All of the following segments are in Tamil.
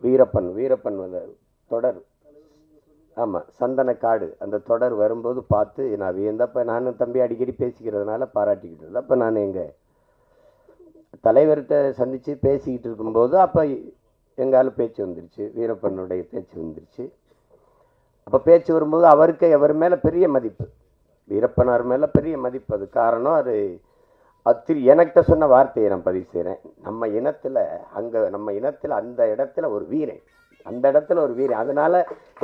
வீரப்பன் வீரப்பன் வந்து தொடர், ஆமாம் சந்தனக்காடு, அந்த தொடர் வரும்போது பார்த்து நான் வியந்தப்போ நானும் தம்பி அடிக்கடி பேசிக்கிறதுனால பாராட்டிக்கிட்டு இருந்தேன். அப்போ நான் எங்கள் தலைவர்கிட்ட சந்தித்து பேசிக்கிட்டு இருக்கும்போது அப்போ எங்காலும் பேச்சு வந்துருச்சு, வீரப்பனுடைய பேச்சு வந்துருச்சு. அப்போ பேச்சு வரும்போது அவருக்கு அவர் மேலே பெரிய மதிப்பு, வீரப்பனார் மேலே பெரிய மதிப்பு. அது காரணம் அது எனக்கிட்ட சொன்ன வார்த்தையை நான் பதிவு செய்கிறேன். நம்ம இனத்தில் அந்த இடத்துல ஒரு வீரன், அந்த இடத்துல ஒரு வீரன், அதனால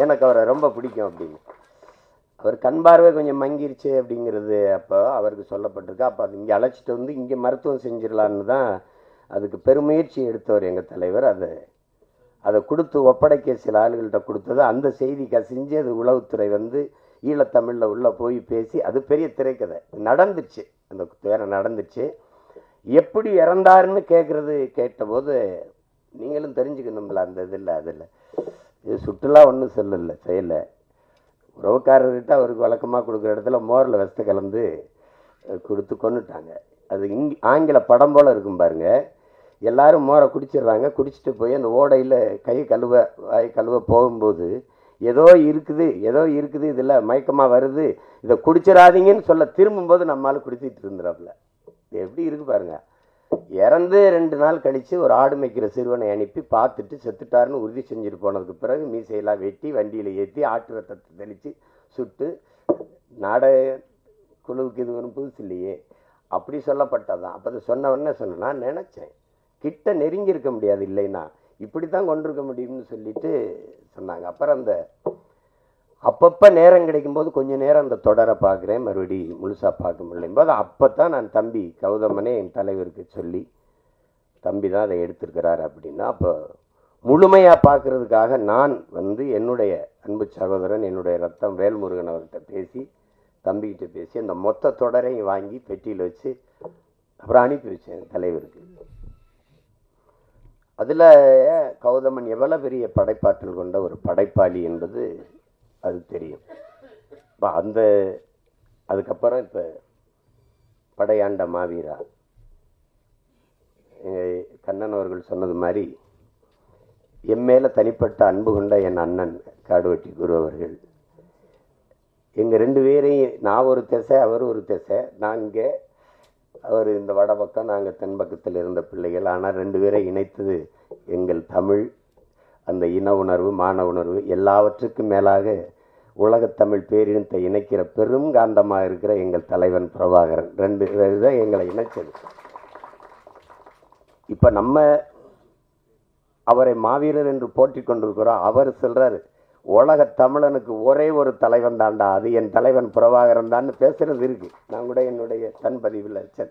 எனக்கு அவரை ரொம்ப பிடிக்கும் அப்படின்னு. அவர் கண் பார்வை கொஞ்சம் மங்கிருச்சு அப்படிங்கிறது அப்போ அவருக்கு சொல்லப்பட்டிருக்கு. அப்போ அது இங்கே அழைச்சிட்டு வந்து இங்கே மருத்துவம் செஞ்சிடலான்னு தான் அதுக்கு பெருமுயற்சி எடுத்தவர் எங்கள் தலைவர். அதை கொடுத்து ஒப்படைக்க சில ஆளுகள்கிட்ட கொடுத்தது, அந்த செய்தி கசிஞ்சு அது உளவுத்துறை வந்து ஈழத்தமிழில் உள்ளே போய் பேசி அது பெரிய திரைக்கதை நடந்துச்சு. அந்த வேற நடந்துச்சு. எப்படி இறந்தாருன்னு கேட்டபோது நீங்களும் தெரிஞ்சுக்கணும்ல அந்த அதில் இது சுற்றுலா ஒன்றும் சொல்லலை செய்யலை. உறவுக்காரர்கிட்ட அவருக்கு வழக்கமாக கொடுக்குற இடத்துல மோரில் விஷத்தை கலந்து கொடுத்து கொண்டுட்டாங்க. அது ஆங்கில படம் போல் இருக்கும் பாருங்க. எல்லாரும் மோரை குடிச்சிடுறாங்க. குடிச்சிட்டு போய் அந்த ஓடையில் வாய் கழுவ போகும்போது ஏதோ இருக்குது இதில் மயக்கமாக வருது, இதை குடிச்சிடாதீங்கன்னு சொல்ல திரும்பும்போது நம்மளால் குடிச்சிட்டு இருந்துறாப்புல. எப்படி இருக்கு பாருங்க. இறந்து 2 நாள் கழித்து ஒரு ஆடு மேய்க்கிற சிறுவனை அனுப்பி பார்த்துட்டு செத்துட்டாருன்னு உறுதி செஞ்சுட்டு போனதுக்கு பிறகு மீசையெல்லாம் வெட்டி வண்டியில் ஏற்றி ஆட்டு ரத்தத்தை தெளித்து சுட்டு நாடக குழுவுக்கு இது ஒன்றும் புதுசு இல்லையே அப்படி சொல்லப்பட்டதான். அப்போ அதை சொன்னவொன்னே நான் நினச்சேன் கிட்ட நெருங்கி இருக்க முடியாது, இல்லைன்னா இப்படி தான் கொண்டிருக்க முடியும்னு சொல்லிட்டு சொன்னாங்க. அப்புறம் அந்த அப்பப்போ நேரம் கிடைக்கும்போது கொஞ்சம் நேரம் அந்த தொடரை பார்க்குறேன், மறுபடி முழுசாக பார்க்க முடியும்போது அப்போ தான் நான் தம்பி கௌதமனே என் தலைவருக்கு சொல்லி தம்பி தான் அதை எடுத்திருக்கிறார் அப்படின்னா, அப்போ முழுமையாக பார்க்குறதுக்காக நான் வந்து என்னுடைய அன்பு சகோதரன் என்னுடைய ரத்தம் வேல்முருகன் அவர்கிட்ட பேசி தம்பிக்கிட்ட பேசி அந்த மொத்த தொடரையும் வாங்கி பெட்டியில் வச்சு அப்புறம் அனுப்பி வச்சேன் தலைவருக்கு. அதில் கௌதமன் எவ்வளோ பெரிய படைப்பாற்றல் கொண்ட ஒரு படைப்பாளி என்பது அது தெரியும். அதுக்கப்புறம் இப்போ படையாண்ட மாவீரா கண்ணன் அவர்கள் சொன்னது மாதிரி என் மேலே தனிப்பட்ட அன்பு கொண்ட என் அண்ணன் காடுவெட்டி குரு அவர்கள், எங்கள் 2 பேரையும், நான் ஒரு திசை அவர் ஒரு திசை, நாங்கள் அவர் இந்த வட பக்கம் நாங்கள் தென் பக்கத்தில் இருந்த பிள்ளைகள். ஆனால் 2 பேரை இணைத்தது எங்கள் தமிழ், அந்த இன உணர்வு மான உணர்வு எல்லாவற்றுக்கும் மேலாக உலகத்தமிழ் பேரினத்தை இணைக்கிற பெரும் காந்தமாக இருக்கிற எங்கள் தலைவன் பிரபாகரன். 2 தான் எங்களை இணைச்சது. இப்போ நம்ம அவரை மாவீரர் என்று போற்றி கொண்டிருக்கிறோம். அவர் சொல்கிறார் உலக தமிழனுக்கு ஒரே ஒரு தலைவன் தாண்டா, அது என் தலைவன் பிரபாகரன் தான் பேசுறது இருக்குது. நான் கூட என்னுடைய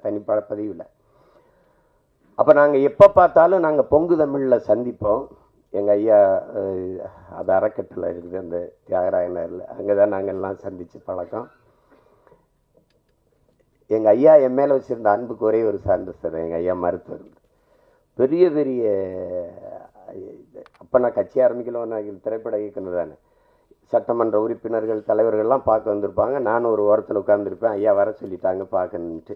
தனிப்பட பதிவில் அப்போ நாங்கள் எப்போ பார்த்தாலும் நாங்கள் பொங்கு தமிழில் சந்திப்போம். எங்கள் ஐயா அது அறக்கட்டில் இருக்குது, அந்த தியாகராய நகரில், அங்கே தான் நாங்கள் எல்லாம் சந்தித்து பழக்கம். எங்கள் ஐயா என் மேலே வச்சுருந்த அன்புக்கு ஒரே ஒரு சான்று சார், எங்கள் ஐயா மருத்துவர், பெரிய பெரிய அப்போ நான் கட்சி ஆரம்பிக்கல, நான் திரைப்பட இயக்குனர் தானே, சட்டமன்ற உறுப்பினர்கள் தலைவர்கள்லாம் பார்க்க வந்திருப்பாங்க. நானும் ஒரு ஓரத்தில் உட்காந்துருப்பேன், ஐயா வர சொல்லிட்டாங்க பார்க்கணுன்ட்டு.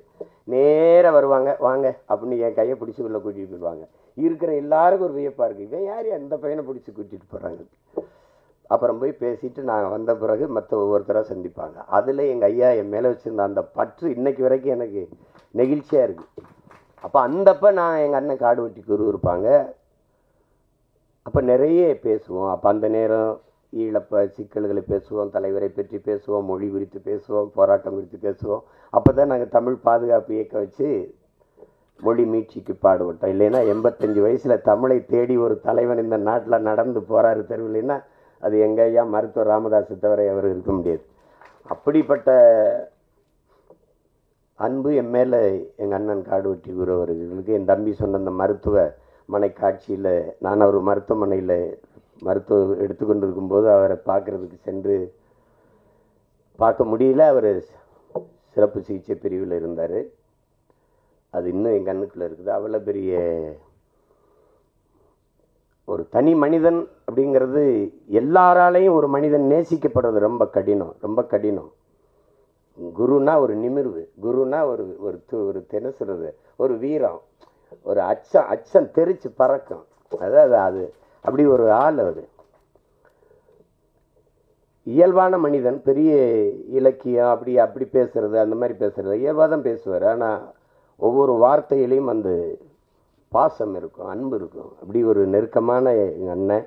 நேராக வருவாங்க, வாங்க அப்படின்னு என் கையை பிடிச்சி உள்ள கூட்டிகிட்டு போயிடுவாங்க. இருக்கிற எல்லாருக்கும் ஒரு வியப்பாக இருக்குது, இவன் யார் அந்த பையனை பிடிச்சி கூட்டிகிட்டு போகிறாங்க. அப்புறம் போய் பேசிட்டு நான் வந்த பிறகு மற்ற ஒவ்வொருத்தராக சந்திப்பாங்க. அதில் எங்கள் ஐயா என் மேலே வச்சுருந்த அந்த பற்று இன்னைக்கு வரைக்கும் எனக்கு நெகிழ்ச்சியாக இருக்குது. அப்போ அந்தப்போ நான் எங்கள் அண்ணன் காடுவெட்டி குரு இருப்பாங்க. அப்போ நிறைய பேசுவோம். அப்போ அந்த நேரம் ஈழப்ப சிக்கல்களை பேசுவோம், தலைவரை பற்றி பேசுவோம், மொழி குறித்து பேசுவோம், போராட்டம் குறித்து பேசுவோம். அப்போ தான் நாங்கள் தமிழ் பாதுகாப்பு இயக்கம் வச்சு மொழி மீட்சிக்கு பாடுபட்டோம். இல்லைன்னா 85 வயசில் தமிழை தேடி ஒரு தலைவன் இந்த நாட்டில் நடந்து போகிறாரு தெருவில்லைன்னா அது எங்கள் ஐயா மருத்துவர் ராமதாஸை தவிர அவர் இருக்க முடியாது. அப்படிப்பட்ட அன்பு என் மேலே எங்கள் அண்ணன் காடுவெட்டி குரு அவர்களுக்கு. என் தம்பி சொன்ன அந்த மருத்துவமனை காட்சியில் நான் அவர் மருத்துவமனையில் மருத்துவம் எடுத்துக்கொண்டு இருக்கும்போது அவரை பார்க்குறதுக்கு சென்று பார்க்க முடியல. அவர் சிறப்பு சிகிச்சை பிரிவில் இருந்தார். அது இன்னும் என் கண்ணுக்குள்ளே இருக்குது. அவ்வளோ பெரிய ஒரு தனி மனிதன் அப்படிங்கிறது எல்லாராலையும் ஒரு மனிதன் நேசிக்கப்படுறது ரொம்ப கடினம், ரொம்ப கடினம். குருனா ஒரு நிமிர்வு, குருனா ஒரு என்ன சொல்கிறது, ஒரு வீரம், ஒரு அச்சம் தெரிச்சு பறக்கும். அதாவது அது அப்படி ஒரு ஆள். அவர் இயல்பான மனிதன். பெரிய இலக்கியம் அப்படி அப்படி பேசுறது அந்த மாதிரி பேசுறது இயல்பாக தான் பேசுவார். ஆனால் ஒவ்வொரு வார்த்தையிலையும் அந்த பாசம் இருக்கும், அன்பு இருக்கும். அப்படி ஒரு நெருக்கமான எங்கள் அண்ணன்.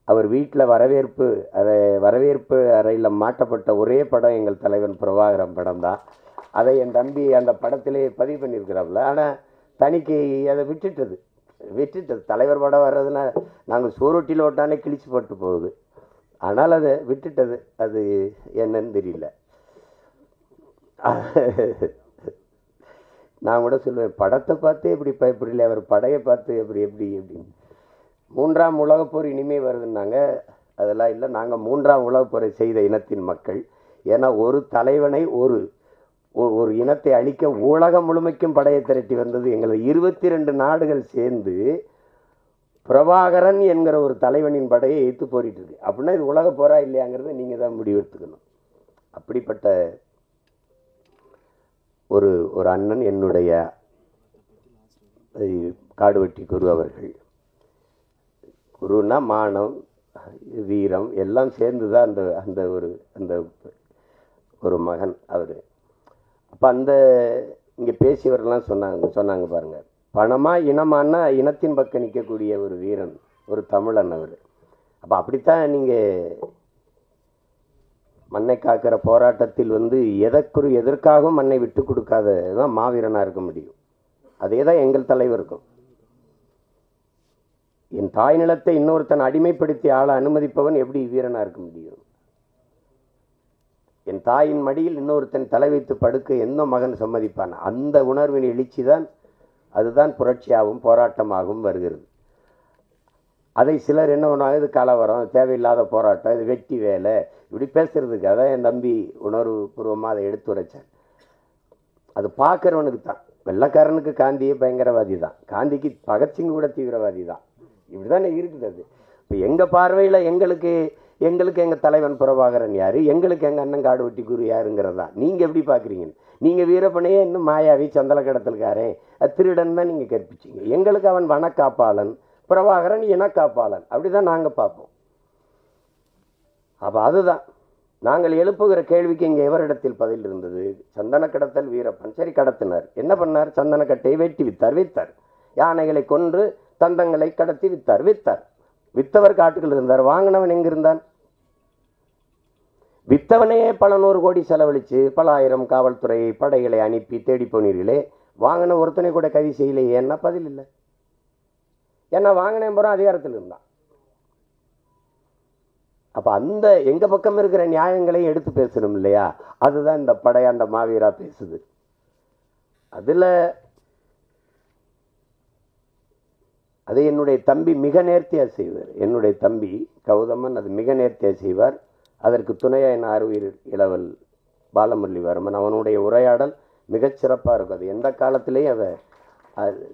அவர் வீட்டில் வரவேற்பு அறையில் மாட்டப்பட்ட ஒரே படம் எங்கள் தலைவன் பிரபாகரன் படம் தான். அதை என் தம்பி அந்த படத்திலே பதிவு பண்ணியிருக்கிறாப்புல. ஆனால் தணிக்கை அதை விட்டுட்டது. தலைவர் படம் வர்றதுன்னா நாங்கள் சோரொட்டியில் ஓட்டானே கிழிச்சு போட்டு போகுது. ஆனால் அதை விட்டுட்டது. அது என்னன்னு தெரியல. நான் கூட சொல்லுவேன், படத்தை பார்த்து எப்படி பயப்படல, அவர் படையை பார்த்து எப்படி 3ஆம் உலகப் போர் இனிமே வருதுன்னாங்க. அதெல்லாம் இல்லை, நாங்கள் 3ஆம் உலகப் போரை செய்த இனத்தின் மக்கள். ஏன்னா ஒரு தலைவனை ஒரு இனத்தை அழிக்க உலகம் முழுமைக்கும் படையை திரட்டி வந்தது எங்களை 22 நாடுகள் சேர்ந்து பிரபாகரன் என்கிற ஒரு தலைவனின் படையை எதிர்த்து போரிட்டு இருக்கு. அப்படின்னா இது உலக போரா இல்லையாங்கிறத நீங்கள் தான் முடிவெடுத்துக்கணும். அப்படிப்பட்ட ஒரு அண்ணன் என்னுடைய காடுவெட்டி குரு அவர்கள். குருன்னா மானம், வீரம் எல்லாம் சேர்ந்து தான் அந்த ஒரு மகன் அவர். அப்போ இங்கே பேசியவர்கள்லாம் சொன்னாங்க பாருங்க, பணமா இனமானா இனத்தின் பக்கம் நிற்கக்கூடிய ஒரு வீரன், ஒரு தமிழன் அவர். அப்போ அப்படித்தான் நீங்கள் மண்ணை காக்கிற போராட்டத்தில் எதற்காகவும் மண்ணை விட்டு கொடுக்காததான் மாவீரனாக இருக்க முடியும். அதே தான் எங்கள் தலைவருக்கும். என் தாய் நிலத்தை இன்னொருத்தன் அடிமைப்படுத்தி ஆள அனுமதிப்பவன் எப்படி வீரனாக இருக்க முடியும்? என் தாயின் மடியில் இன்னொருத்தன் தலை வைத்து படுக்க எந்த மகன் சம்மதிப்பான்? அந்த உணர்வின் எழுச்சி தான், அதுதான் புரட்சியாகவும் போராட்டமாகவும் வருகிறது. அதை சிலர் என்ன பண்ணுவாங்க, இது கலவரம், தேவையில்லாத போராட்டம், இது வெட்டி வேலை, இப்படி பேசுறதுக்கு. அதான் என் தம்பி உணர்வு பூர்வமாக அதை எடுத்துரைச்சேன். அது பார்க்குறவனுக்கு தான். வெள்ளக்காரனுக்கு காந்தியே பயங்கரவாதி தான், காந்திக்கு பகத்சிங் கூட தீவிரவாதி தான். இப்படி தானே இருக்குது அது. இப்போ எங்கள் பார்வையில் எங்களுக்கு எங்கள் தலைவன் பிரபாகரன் யார், எங்களுக்கு எங்கள் அண்ணன் காடுவெட்டி குரு யாருங்கிறது தான். நீங்கள் எப்படி பார்க்குறீங்க? நீங்கள் வீரப்பனையே இன்னும் மாயாவி சந்தல கடத்தல்காரன் திருடன் தான் நீங்கள் கற்பிச்சிங்க. எங்களுக்கு அவன் வனக்காப்பாளன், பிரபாகரன் இனக்காப்பாளன். அப்படி தான் நாங்கள் பார்ப்போம். அப்போ அதுதான் நாங்கள் எழுப்புகிற கேள்விக்கு இங்கே எவரிடத்தில் பதில் இருந்தது? சந்தன கடத்தல் வீரப்பன். சரி, கடத்தினார். என்ன பண்ணார்? சந்தனக்கட்டையை வெட்டி வித்தார். யானைகளை கொன்று தந்தங்களை கடத்தி வித்தார். வித்தவர் காட்டுகள் இருந்தார். வாங்கினவன் எங்க இருந்தான்? வித்தவனையே பல 100 கோடி செலவழித்து பல ஆயிரம் காவல்துறை படைகளை அனுப்பி தேடி போனீர்களே, வாங்கின ஒருத்தனை கூட கைது செய்யலையே. என்ன பதில் இல்லை? ஏன்னா வாங்கினேன் போகிறோம் அதிகாரத்தில் இருந்தான். அப்போ எங்க பக்கம் இருக்கிற நியாயங்களையும் எடுத்து பேசணும் இல்லையா? அதுதான் இந்த படையாண்ட மாவீரா பேசுது. அதில் அதை என்னுடைய தம்பி மிக நேர்த்தியாக செய்வார். என்னுடைய தம்பி கௌதமன் அது மிக நேர்த்தியாக செய்வார். அதற்கு துணையாக என் ஆர்வீர் இளவல் பாலமுரளிவர்மன். அவனுடைய உரையாடல் மிகச்சிறப்பாக இருக்கும். அது எந்த காலத்திலையும்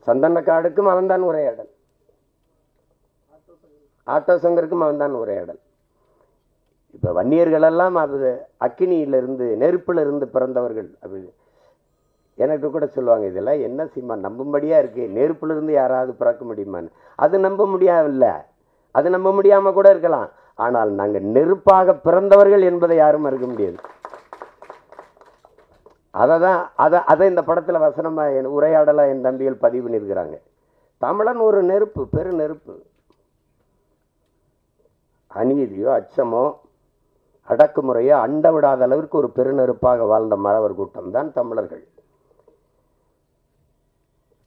சந்தனக்காடுக்கும் அவன்தான் உரையாடல், ஆட்டோ சங்கருக்கும் அவன்தான் உரையாடல். இப்போ வன்னியர்களெல்லாம் அது அக்கினியிலிருந்து நெருப்பிலிருந்து பிறந்தவர்கள் அப்படி எனக்கு கூட சொல்லுவாங்க. இதெல்லாம் என்ன சினிமா, நம்பும்படியாக இருக்குது. நெருப்பிலிருந்து யாராவது பிறக்க முடியுமான்னு. அது நம்ப முடியாவில்ல, அது நம்ப முடியாமல் கூட இருக்கலாம். ஆனால் நாங்கள் நெருப்பாக பிறந்தவர்கள் என்பதை யாரும் மறுக்க முடியாது. அதை இந்த படத்தில் வசனமாக உரையாடலாக என் தம்பிகள் பதிவு பண்ணியிருக்கிறாங்க. தமிழன் ஒரு நெருப்பு, பெரு நெருப்பு. அநீதியோ அச்சமோ அடக்குமுறையோ அண்ட விடாத அளவிற்கு ஒரு பெருநெருப்பாக வாழ்ந்த மறவர் கூட்டம் தான் தமிழர்கள்.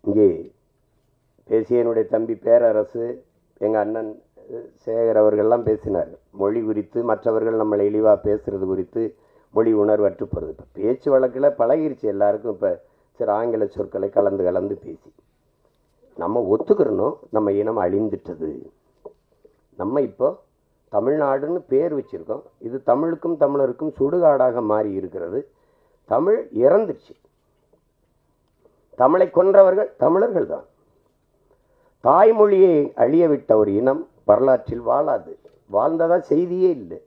இங்கே பேசிய என்னுடைய தம்பி பேரரசு, எங்கள் அண்ணன் சேகர் அவர்கள்லாம் பேசினார். மொழி குறித்து, மற்றவர்கள் நம்மளை இழிவாக பேசுறது குறித்து, மொழி உணர்வற்று போகிறது. இப்போ பேச்சு வழக்கில் பழகிருச்சு எல்லாருக்கும். இப்போ சரி, ஆங்கில சொற்களை கலந்து பேசி நம்ம ஒத்துக்கிறணும், நம்ம இனம் அழிந்துட்டது. நம்ம இப்போ தமிழ்நாடுன்னு பேர் வச்சுருக்கோம். இது தமிழுக்கும் தமிழருக்கும் சுடுகாடாக மாறி இருக்கிறது. தமிழ் இறந்துச்சு. தமிழை கொன்றவர்கள் தமிழர்கள் தான். தாய்மொழியை அழியவிட்ட ஒரு இனம் வரலாற்றில் வாழாது. வாழ்ந்ததா செய்தியே இல்லை.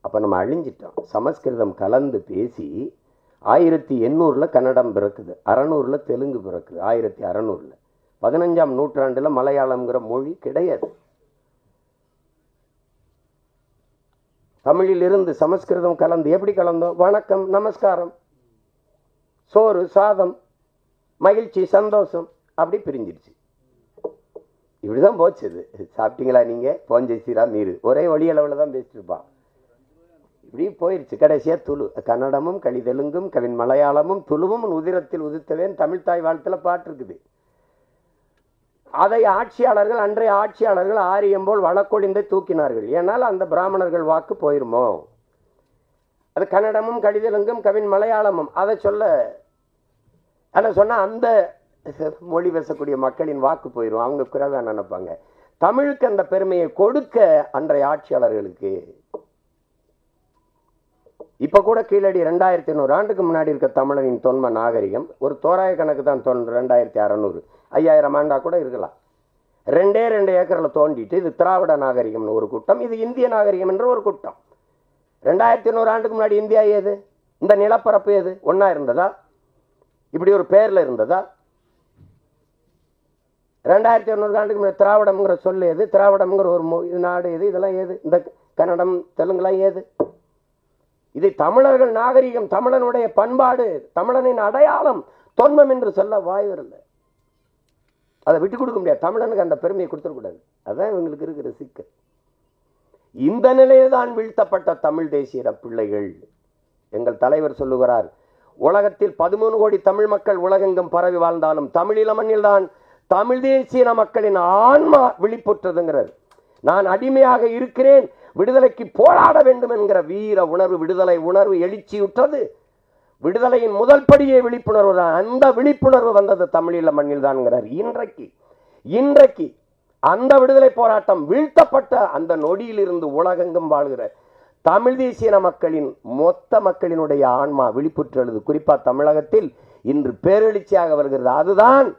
அப்போ நம்ம அழிஞ்சிட்டோம். சமஸ்கிருதம் கலந்து பேசி 1800 கன்னடம் பிறக்குது, 600 தெலுங்கு பிறக்குது, 1600 15ஆம் நூற்றாண்டுல மலையாளம்ங்கிற மொழி கிடையாது. தமிழில் இருந்து சமஸ்கிருதம் கலந்து எப்படி கலந்தோம்? வணக்கம், நமஸ்காரம், சோறு, சாதம், மகிழ்ச்சி, சந்தோஷம், அப்படி பிரிஞ்சிருச்சு. இப்படிதான் போச்சு. இது சாப்பிட்டீங்களா நீங்க, போஞ்சேசிரா நீரு, ஒரே ஒளி அளவில் தான் பேசிட்டு இருப்பான். இப்படி போயிருச்சு. கடைசியா துளு, கன்னடமும் கலிதெலுங்கும் கவின் மலையாளமும் துளுவும் உதிரத்தில் உதித்தவேன் தமிழ் தாய் வாழ்த்துல பாட்டு இருக்குது. அதை ஆட்சியாளர்கள், அன்றைய ஆட்சியாளர்கள் ஆரியம் போல் வழக்கொழிந்தை தூக்கினார்கள். ஏனால் அந்த பிராமணர்கள் வாக்கு போயிருமோ. அது கன்னடமும் கடிதலுங்கும் கவின் மலையாளமும் அதை சொன்னா அந்த மொழி பேசக்கூடிய மக்களின் வாக்கு போயிடும், அவங்க குறைவா நினைப்பாங்க. தமிழுக்கு அந்த பெருமையை கொடுக்க அன்றைய ஆட்சியாளர்களுக்கு இப்ப கூட கீழடி 2500 ஆண்டுக்கு முன்னாடி இருக்க தமிழனின் தொன்ம நாகரிகம் ஒரு தோராய கணக்கு தான் 2600 5000 ஆண்டா கூட இருக்கலாம். 2 ஏக்கர்ல தோண்டிட்டு இது திராவிட நாகரிகம்னு ஒரு கூட்டம், இது இந்திய நாகரிகம் என்ற ஒரு கூட்டம். 2500 ஆண்டுக்கு முன்னாடி இந்தியா ஏது? இந்த நிலப்பரப்பு ஏது? ஒன்னா இருந்ததா? இப்படி ஒரு பேர்ல இருந்ததா? 2200 ஆண்டுக்கு முன்னாடி திராவிடம்ங்கிற சொல் ஏது? திராவிடம்ங்கிற ஒரு நாடு ஏது? இதெல்லாம் ஏது? இந்த கன்னடம் தெலுங்குலாம் ஏது? இது தமிழர்கள் நாகரிகம், தமிழனுடைய பண்பாடு, தமிழனின் அடையாளம், தொன்மம் என்று சொல்ல வாய் வரல. அதை விட்டு கொடுக்க முடியாது. தமிழனுக்கு அந்த பெருமையை கொடுத்துடக்கூடாது. அதான் இவங்களுக்கு இருக்கிற சிக்கல். இந்த நிலையில்தான் வீழ்த்தப்பட்ட தமிழ் தேசிய பிள்ளைகள். எங்கள் தலைவர் சொல்லுகிறார், உலகத்தில் 13 கோடி தமிழ் மக்கள் உலகெங்கும் பரவி வாழ்ந்தாலும் தமிழீழ மண்ணில் தான் தமிழ் தேசிய மக்களின் ஆன்மா விழிப்புற்றதுங்கிறார். நான் அடிமையாக இருக்கிறேன், விடுதலைக்கு போராட வேண்டும் என்கிற வீர உணர்வு, விடுதலை உணர்வு எழுச்சியுற்றது. விடுதலையின் முதல் படியே விழிப்புணர்வு தான். அந்த விழிப்புணர்வு வந்தது தமிழீழ மண்ணில் தான். இன்றைக்கு அந்த விடுதலை போராட்டம் வீழ்த்தப்பட்ட அந்த நொடியில் இருந்து உலகெங்கும் வாழ்கிற தமிழ் தேசிய மக்களின் மொத்த மக்களினுடைய ஆன்மா விழிப்புற்றது. குறிப்பா தமிழகத்தில் இன்று பேரெழுச்சியாக வருகிறது. அதுதான்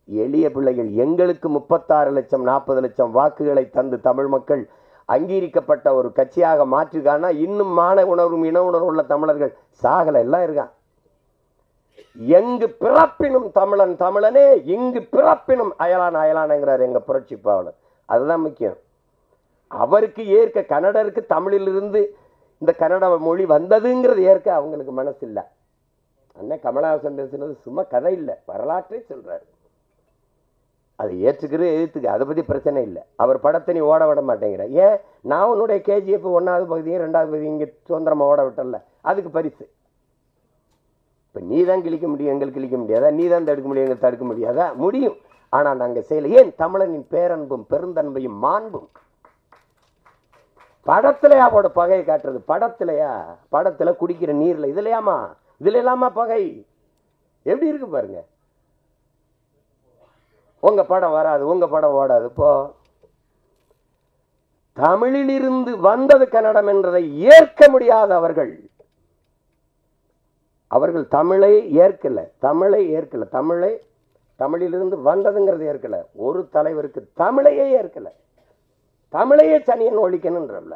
எளிய பிள்ளைகள். எங்களுக்கு 36 லட்சம் 40 லட்சம் வாக்குகளை தந்து தமிழ் மக்கள் அங்கீகரிக்கப்பட்ட ஒரு கட்சியாக மாற்றுக்கானா இன்னும் மான உணர்வும் இன உணர்வு உள்ள தமிழர்கள் சாகல எல்லாம் இருக்கான். எங்கு பிறப்பினும் தமிழன் தமிழனே, இங்கு பிறப்பினும் அயலான் அயலான்ங்கிறார் எங்க புரட்சி பாவலர். அதுதான் முக்கியம். அவருக்கு ஏற்க, கன்னடருக்கு தமிழிலிருந்து இந்த கன்னட மொழி வந்ததுங்கிறது ஏற்க அவங்களுக்கு மனசு இல்லை. அண்ணன் கமலஹாசன் பேசுனது சும்மா கதை இல்லை, வரலாற்றை சொல்றாரு. அதை ஏற்றுக்கிறது எதிர்த்துக்க, அதை பத்தி பிரச்சனை இல்லை. அவர் படத்தை நீ ஓட விட மாட்டேங்கிற. ஏன்? நான் உன்னுடைய KGF 1வது பகுதியும் 2வது பகுதியும் இங்க சுதந்திரமா ஓட விட்டல, அதுக்கு பரிசு. இப்ப நீ தான் கிழிக்க முடியும், எங்களுக்கு கிழிக்க முடியாதா? நீ தான் தடுக்க முடியும், எங்களுக்கு தடுக்க முடியாதா? முடியும். ஆனா நாங்க செய்யல. ஏன்? தமிழனின் பேரன்பும் பெருந்தன்மையும் மாண்பும். படத்திலையா அவட பகையை காட்டுறது? படத்துல குடிக்கிற நீர்ல இதுலயாமா பகை? எப்படி இருக்கு பாருங்க. உங்க படம் வராது, உங்க படம் ஓடாது. இப்போ தமிழில் இருந்து வந்தது கன்னடம் என்றதை ஏற்க முடியாத அவர்கள் தமிழை ஏற்கல. தமிழிலிருந்து வந்ததுங்கிறது ஏற்கல. ஒரு தலைவருக்கு தமிழையே ஏற்கல. தமிழையே சனியன் ஒழிக்கணும்ன்றல,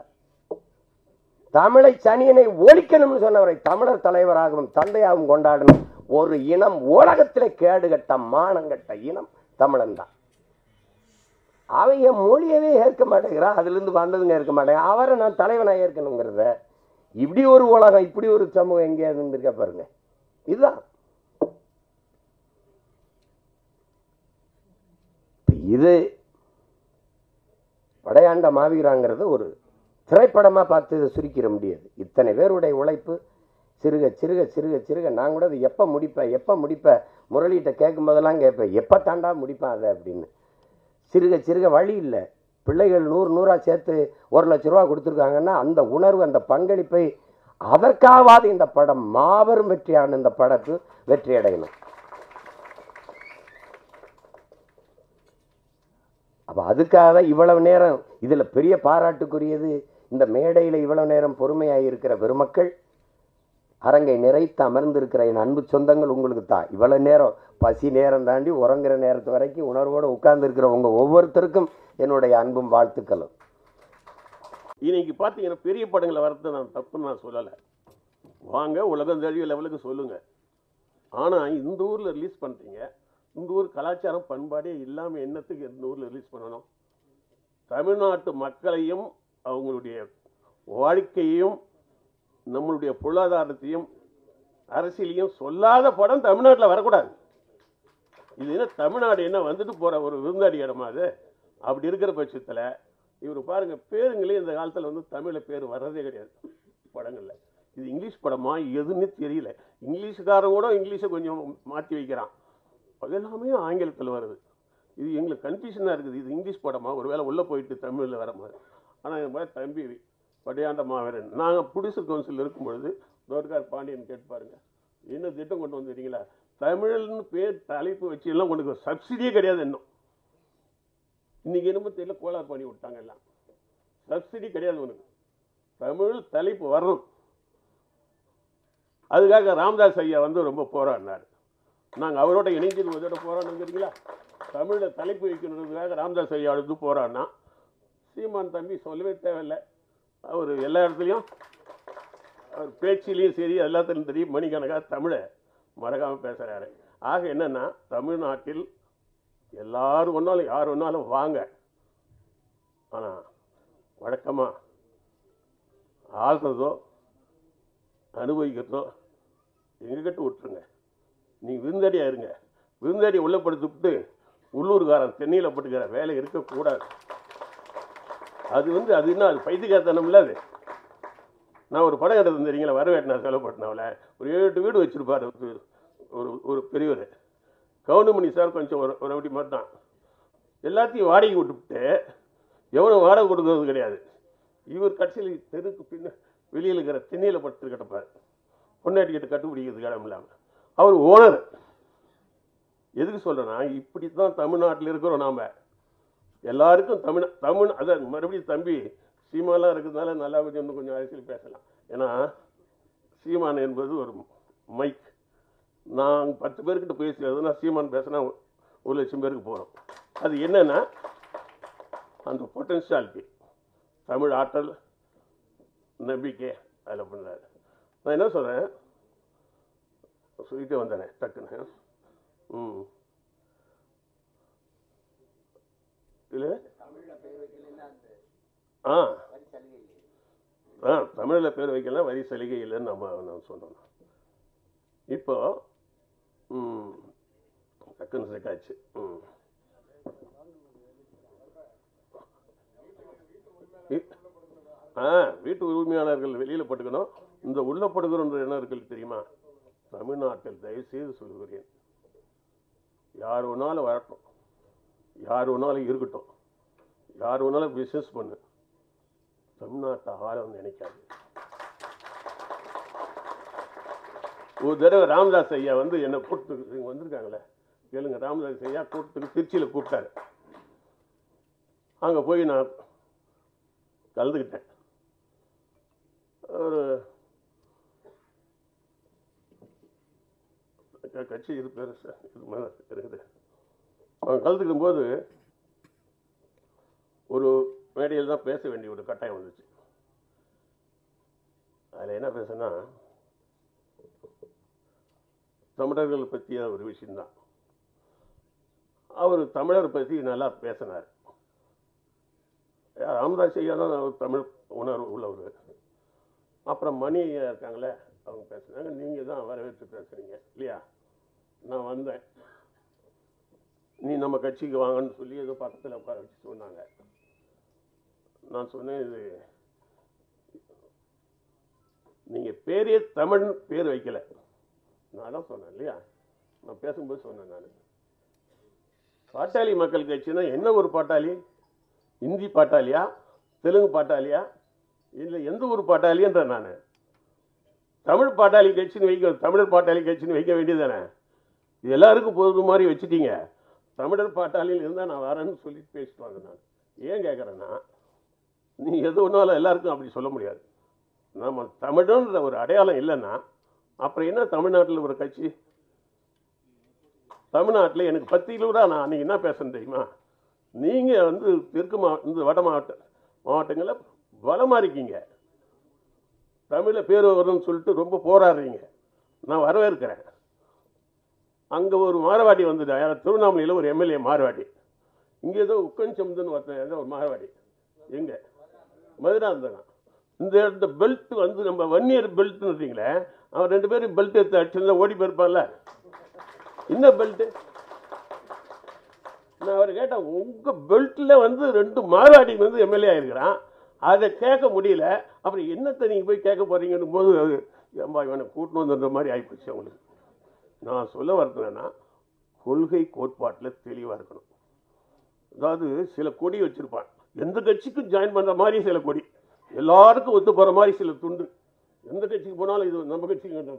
தமிழை சனியனை ஒழிக்கணும்னு சொன்னவரை தமிழர் தலைவராகவும் தந்தையாகவும் கொண்டாடணும். ஒரு இனம் உலகத்திலே கேடுகட்ட மானங்கட்ட இனம் தமிழன் தான். அவங்க மொழியவே ஏற்க மாட்டேங்கிறான், அதுல இருந்து வந்ததுங்க ஏற்க மாட்டேங்க. அவரை நான் தலைவனா ஏற்கணுங்கிறத, இப்படி ஒரு உலகம், இப்படி ஒரு சமூகம் எங்கேயாவது இருந்திருக்க பாருங்க. இதுதான் இது. படையாண்ட மாவீராங்கிறது ஒரு திரைப்படமா பார்த்து இதை சுருக்கிட முடியாது. இத்தனை பேருடைய உழைப்பு சிறுக சிறுக சிறுக சிறுக. நான் கூட அது எப்போ முடிப்பேன் முரளிகிட்ட கேட்கும் போதெல்லாம் கேட்பேன், எப்போ தாண்டா முடிப்பேன் அதை அப்படின்னு. சிறுக சிறுக வழி இல்லை. பிள்ளைகள் 100 சேர்த்து 1 லட்ச ரூபா கொடுத்துருக்காங்கன்னா அந்த உணர்வு, அந்த பங்களிப்பை, அதற்காவது இந்த படம் மாபெரும் வெற்றியான இந்த படத்து வெற்றி அடையணும். அப்ப அதுக்காக இவ்வளவு நேரம் இதுல பெரிய பாராட்டுக்குரியது, இந்த மேடையில இவ்வளவு நேரம் பொறுமையாக இருக்கிற பெருமக்கள், அரங்கை நிறைத்து அமர்ந்திருக்கிற என் அன்பு சொந்தங்கள், உங்களுக்கு தான். இவ்வளவு நேரம் பசி நேரம் தாண்டி உறங்குற நேரத்து வரைக்கும் உணர்வோடு உட்கார்ந்து இருக்கிற உங்க ஒவ்வொருத்தருக்கும் என்னுடைய அன்பும் வாழ்த்துக்களும். இன்னைக்கு பார்த்தீங்கன்னா பெரிய படங்களை வரது நான் தப்புன்னு நான் சொல்லலை. வாங்க உலகம் தழுவிய லெவலுக்கு சொல்லுங்க. ஆனால் இந்த ஊரில் ரிலீஸ் பண்ணுறீங்க, இந்த ஊர் கலாச்சாரம் பண்பாடே இல்லாமல் என்னத்துக்கு இந்த ஊரில் ரிலீஸ் பண்ணணும்? தமிழ்நாட்டு மக்களையும் அவங்களுடைய வாழ்க்கையையும் நம்மளுடைய பொருளாதாரத்தையும் அரசியலையும் சொல்லாத படம் தமிழ்நாட்டில் வரக்கூடாது. இது என்ன தமிழ்நாடு என்ன வந்துட்டு போகிற ஒரு விருந்தாடி இடமா அது? அப்படி இருக்கிற பட்சத்தில் இவர் பாருங்கள், பேருங்களே இந்த காலத்தில் வந்து தமிழில் பேர் வர்றதே கிடையாது படங்களில். இது இங்கிலீஷ் படமா எதுன்னு தெரியல. இங்கிலீஷுக்காரன் கூட இங்கிலீஷை கொஞ்சம் மாற்றி வைக்கிறான், அது எல்லாமே ஆங்கிலத்தில் வருது. இது எங்களுக்கு கன்ஃபியூஷனாக இருக்குது. இது இங்கிலீஷ் படமா, ஒரு வேளை உள்ளே போயிட்டு தமிழில் வர மாதிரி. ஆனால் என் மாதிரி தம்பி படையாண்ட மாவீரன், நாங்கள் ப்ரொடியூசர் கவுன்சில் இருக்கும்பொழுது தோட்கார் பாண்டியன் கேட்டு பாருங்கள், என்ன திட்டம் கொண்டு வந்துட்டீங்களா? தமிழ்னு பேர் தலைப்பு வச்சு எல்லாம் கொண்டு சப்சிடியே கிடையாது. இன்னும் இன்னைக்கு என்னமோ தெரியல, கோளாறு பண்ணி விட்டாங்க எல்லாம். சப்சிடி கிடையாது உனக்கு, தமிழ் தலைப்பு வரணும். அதுக்காக ராமதாஸ் ஐயா வந்து ரொம்ப போராடினார். நாங்கள் அவரோட இணைஞ்சது முதல்ல போராடணுங்கிறீங்களா? தமிழில் தலைப்பு வைக்கணுன்றதுக்காக ராமதாஸ் ஐயா எடுத்து போராடினா. சீமான் தம்பி சொல்லவே தேவையில்லை, அவர் எல்லா இடத்துலையும் அவர் பேச்சிலையும் சரி எல்லாத்துலையும் தெரியும் மணிக்கணக்காக தமிழை மறக்காமல் பேசுகிறாரு. ஆக என்னென்னா, தமிழ்நாட்டில் எல்லாரும் ஒன்றாலும் யார் ஒன்றாலும் வாங்க, ஆனால் வழக்கமாக ஆள்றதோ அனுபவிக்கிறதோ எங்ககிட்ட விட்டுருங்க. நீங்கள் விருந்தாடியாக இருங்க. விருந்தாடி உள்ளப்படுத்திவிட்டு உள்ளூர்காரன் தென்னையில் பட்டுக்கிற வேலை இருக்கக்கூடாது. அது வந்து அது என்ன, அது பைத்தியக்காரத்தனம் இல்லை. அது நான் ஒரு படம் எடுத்து தெரியுங்களா, வரவேட்டினா செலவுப்பட்டினாவில் ஒரு 7 வீடு வச்சுருப்பார் ஒரு பெரியவர். கவுண்டமணி சார் கொஞ்சம் ஒரு அப்படி மாதிரி தான். எல்லாத்தையும் வாடகை விட்டுவிட்டு எவனும் வாடகை கொடுக்கறது கிடையாது. இவர் கட்சியில் தெருக்கு பின்ன வெளியில் இருக்கிற திண்ணையில் படுத்து கிடப்பார், பொண்டாட்டிக்கிட்ட கட்டுப்பிடிக்கிறதுக்கு இடம் இல்லாமல். அவர் ஓனர். எதுக்கு சொல்கிறேன்னா, இப்படி தான் தமிழ்நாட்டில் இருக்கிறோம் நாம். எல்லாருக்கும் தமிழ் அதான் மறுபடியும் தம்பி சீமாலாம் இருக்கிறதுனால நல்லா கொஞ்சம் அரசியல் பேசலாம். ஏன்னா சீமான் என்பது ஒரு மைக். நான் 10 பேர்கிட்ட பேசுறதுனா சீமான் பேசினா 1,00,000 பேருக்கு போகிறோம். அது என்னன்னா, அந்த பொட்டன்ஷியாலிட்டி, தமிழ் ஆற்றல், நம்பிக்கை அதில் பண்ணுறாரு. நான் என்ன சொல்கிறேன், சொல்லிட்டு வந்தேனே டக்குன்னு. இல்லை தமிழில் பேர் வைக்கலாம், வரி சலுகை இல்லைன்னு நான் சொன்னோம். இப்போ டக்குன்னு செக்காச்சு. வீட்டு உரிமையாளர்கள் வெளியில் பட்டுக்கணும். இந்த உள்ள படுகிறோன்ற என்ன இருக்கு தெரியுமா? தமிழ்நாட்டில் தயவுசெய்து சொல்கிறேன், யார் வேணாலும் வரட்டும், யார் வேணாலும் இருக்கட்டும், யார் வேணாலும் பிஸ்னஸ் பண்ணு, தமிழ்நாட்டை ஆழம் நினைக்காது. ஒரு தடவை ராமதாஸ் ஐயா வந்து என்னை கூட்டத்துக்கு இங்கே வந்திருக்காங்களே கேளுங்க. ராமதாஸ் ஐயா கூட்டத்துக்கு திருச்சியில் கூப்பிட்டாரு. அங்கே போய் நான் கலந்துக்கிட்டேன். ஒரு கட்சி இது பேர் இது மாதிரி இருக்குது. அவங்க கலந்துக்கும் போது ஒரு மேடையில் தான் பேச வேண்டிய ஒரு கட்டாயம் வந்துச்சு. அதில் என்ன பேசுனா, தமிழர்கள் பற்றிய ஒரு விஷயம்தான். அவர் தமிழர் பற்றி நல்லா பேசினார். ராமதாஸ் ஐயா தான் அவர் தமிழ் உணர்வு உள்ளவர். அப்புறம் மணி ஐயா இருக்காங்களே, அவங்க பேசுனாங்க. நீங்கள் தான் வரவேற்று பேசுகிறீங்க இல்லையா? நான் வந்தேன், நீ நம்ம கட்சிக்கு வாங்கன்னு சொல்லி ஏதோ பக்கத்தில் உட்கார வச்சு சொன்னாங்க. நான் சொன்னேன், இது நீங்கள் பேரே தமிழ் பேர் வைக்கல. நான் தான் சொன்னேன் இல்லையா, நான் பேசும்போது சொன்னேன். நான் பாட்டாளி மக்கள் கட்சினா என்ன ஒரு பாட்டாளி? இந்தி பாட்டாளியா, தெலுங்கு பாட்டாளியா, இல்லை எந்த ஒரு பாட்டாளின்ற? நான் தமிழ் பாட்டாளி கட்சின்னு வைக்க, தமிழர் பாட்டாளி கட்சின்னு வைக்க வேண்டியதானே? இது எல்லாருக்கும் பொது மாதிரி வச்சுட்டீங்க. தமிழர் பாட்டாளியில் இருந்தால் நான் வரேன்னு சொல்லி பேசிட்டு வாங்க. நான் ஏன் கேட்குறேன்னா, நீ எது ஒன்றாலும் எல்லாருக்கும் அப்படி சொல்ல முடியாது. நம்ம தமிழன்ற ஒரு அடையாளம் இல்லைன்னா அப்புறம் என்ன தமிழ்நாட்டில் ஒரு கட்சி? தமிழ்நாட்டில் எனக்கு 10 கிலோ நான் அன்றைக்கி என்ன பேசுகிறேன் தெரியுமா? நீங்கள் வந்து தெற்கு இந்த வட மாவட்டங்களில் பலமாக இருக்கீங்க, தமிழில் பேர் வரும்னு சொல்லிட்டு ரொம்ப போராடுறீங்க. நான் வரவேற்கிறேன். அங்கே ஒரு மாரவாடி வந்துட்டா, யாரும் திருவண்ணாமலையில் ஒரு எம்எல்ஏ மாரவாடி, இங்கே ஏதோ உக்கஞ்சம்துன்னு ஒருத்தன் ஏதோ ஒரு மாரவாடி, எங்கே மதுராந்தகம். இந்த பெல்ட் வந்து நம்ம 1 இயர் பெல்ட்னு வச்சிங்களே, அவன் 2 பேரும் பெல்ட் எடுத்து அடிச்சிருந்தா ஓடி போயிருப்பான்ல. என்ன பெல்ட்டு? நான் அவர் கேட்டேன், உங்கள் பெல்ட்டில் வந்து 2 மாரவாடி வந்து எம்எல்ஏ ஆகிருக்கிறான், அதை கேட்க முடியல, அப்புறம் என்னத்தை நீங்கள் போய் கேட்க போகிறீங்கன்னு போது ஏம்பா இவனை கூட்டணும் வந்துன்ற மாதிரி ஆகிப்போச்சு அவங்களுக்கு. நான் சொல்ல வரதுன்னா, கொள்கை கோட்பாட்டில் தெளிவாக இருக்கணும். அதாவது சில கொடி வச்சுருப்பான், எந்த கட்சிக்கும் ஜாயின் பண்ணுற மாதிரி சில கொடி, எல்லாருக்கும் ஒத்து போகிற மாதிரி சில துண்டு, எந்த கட்சிக்கு போனாலும் இது நம்ம கட்சிக்கு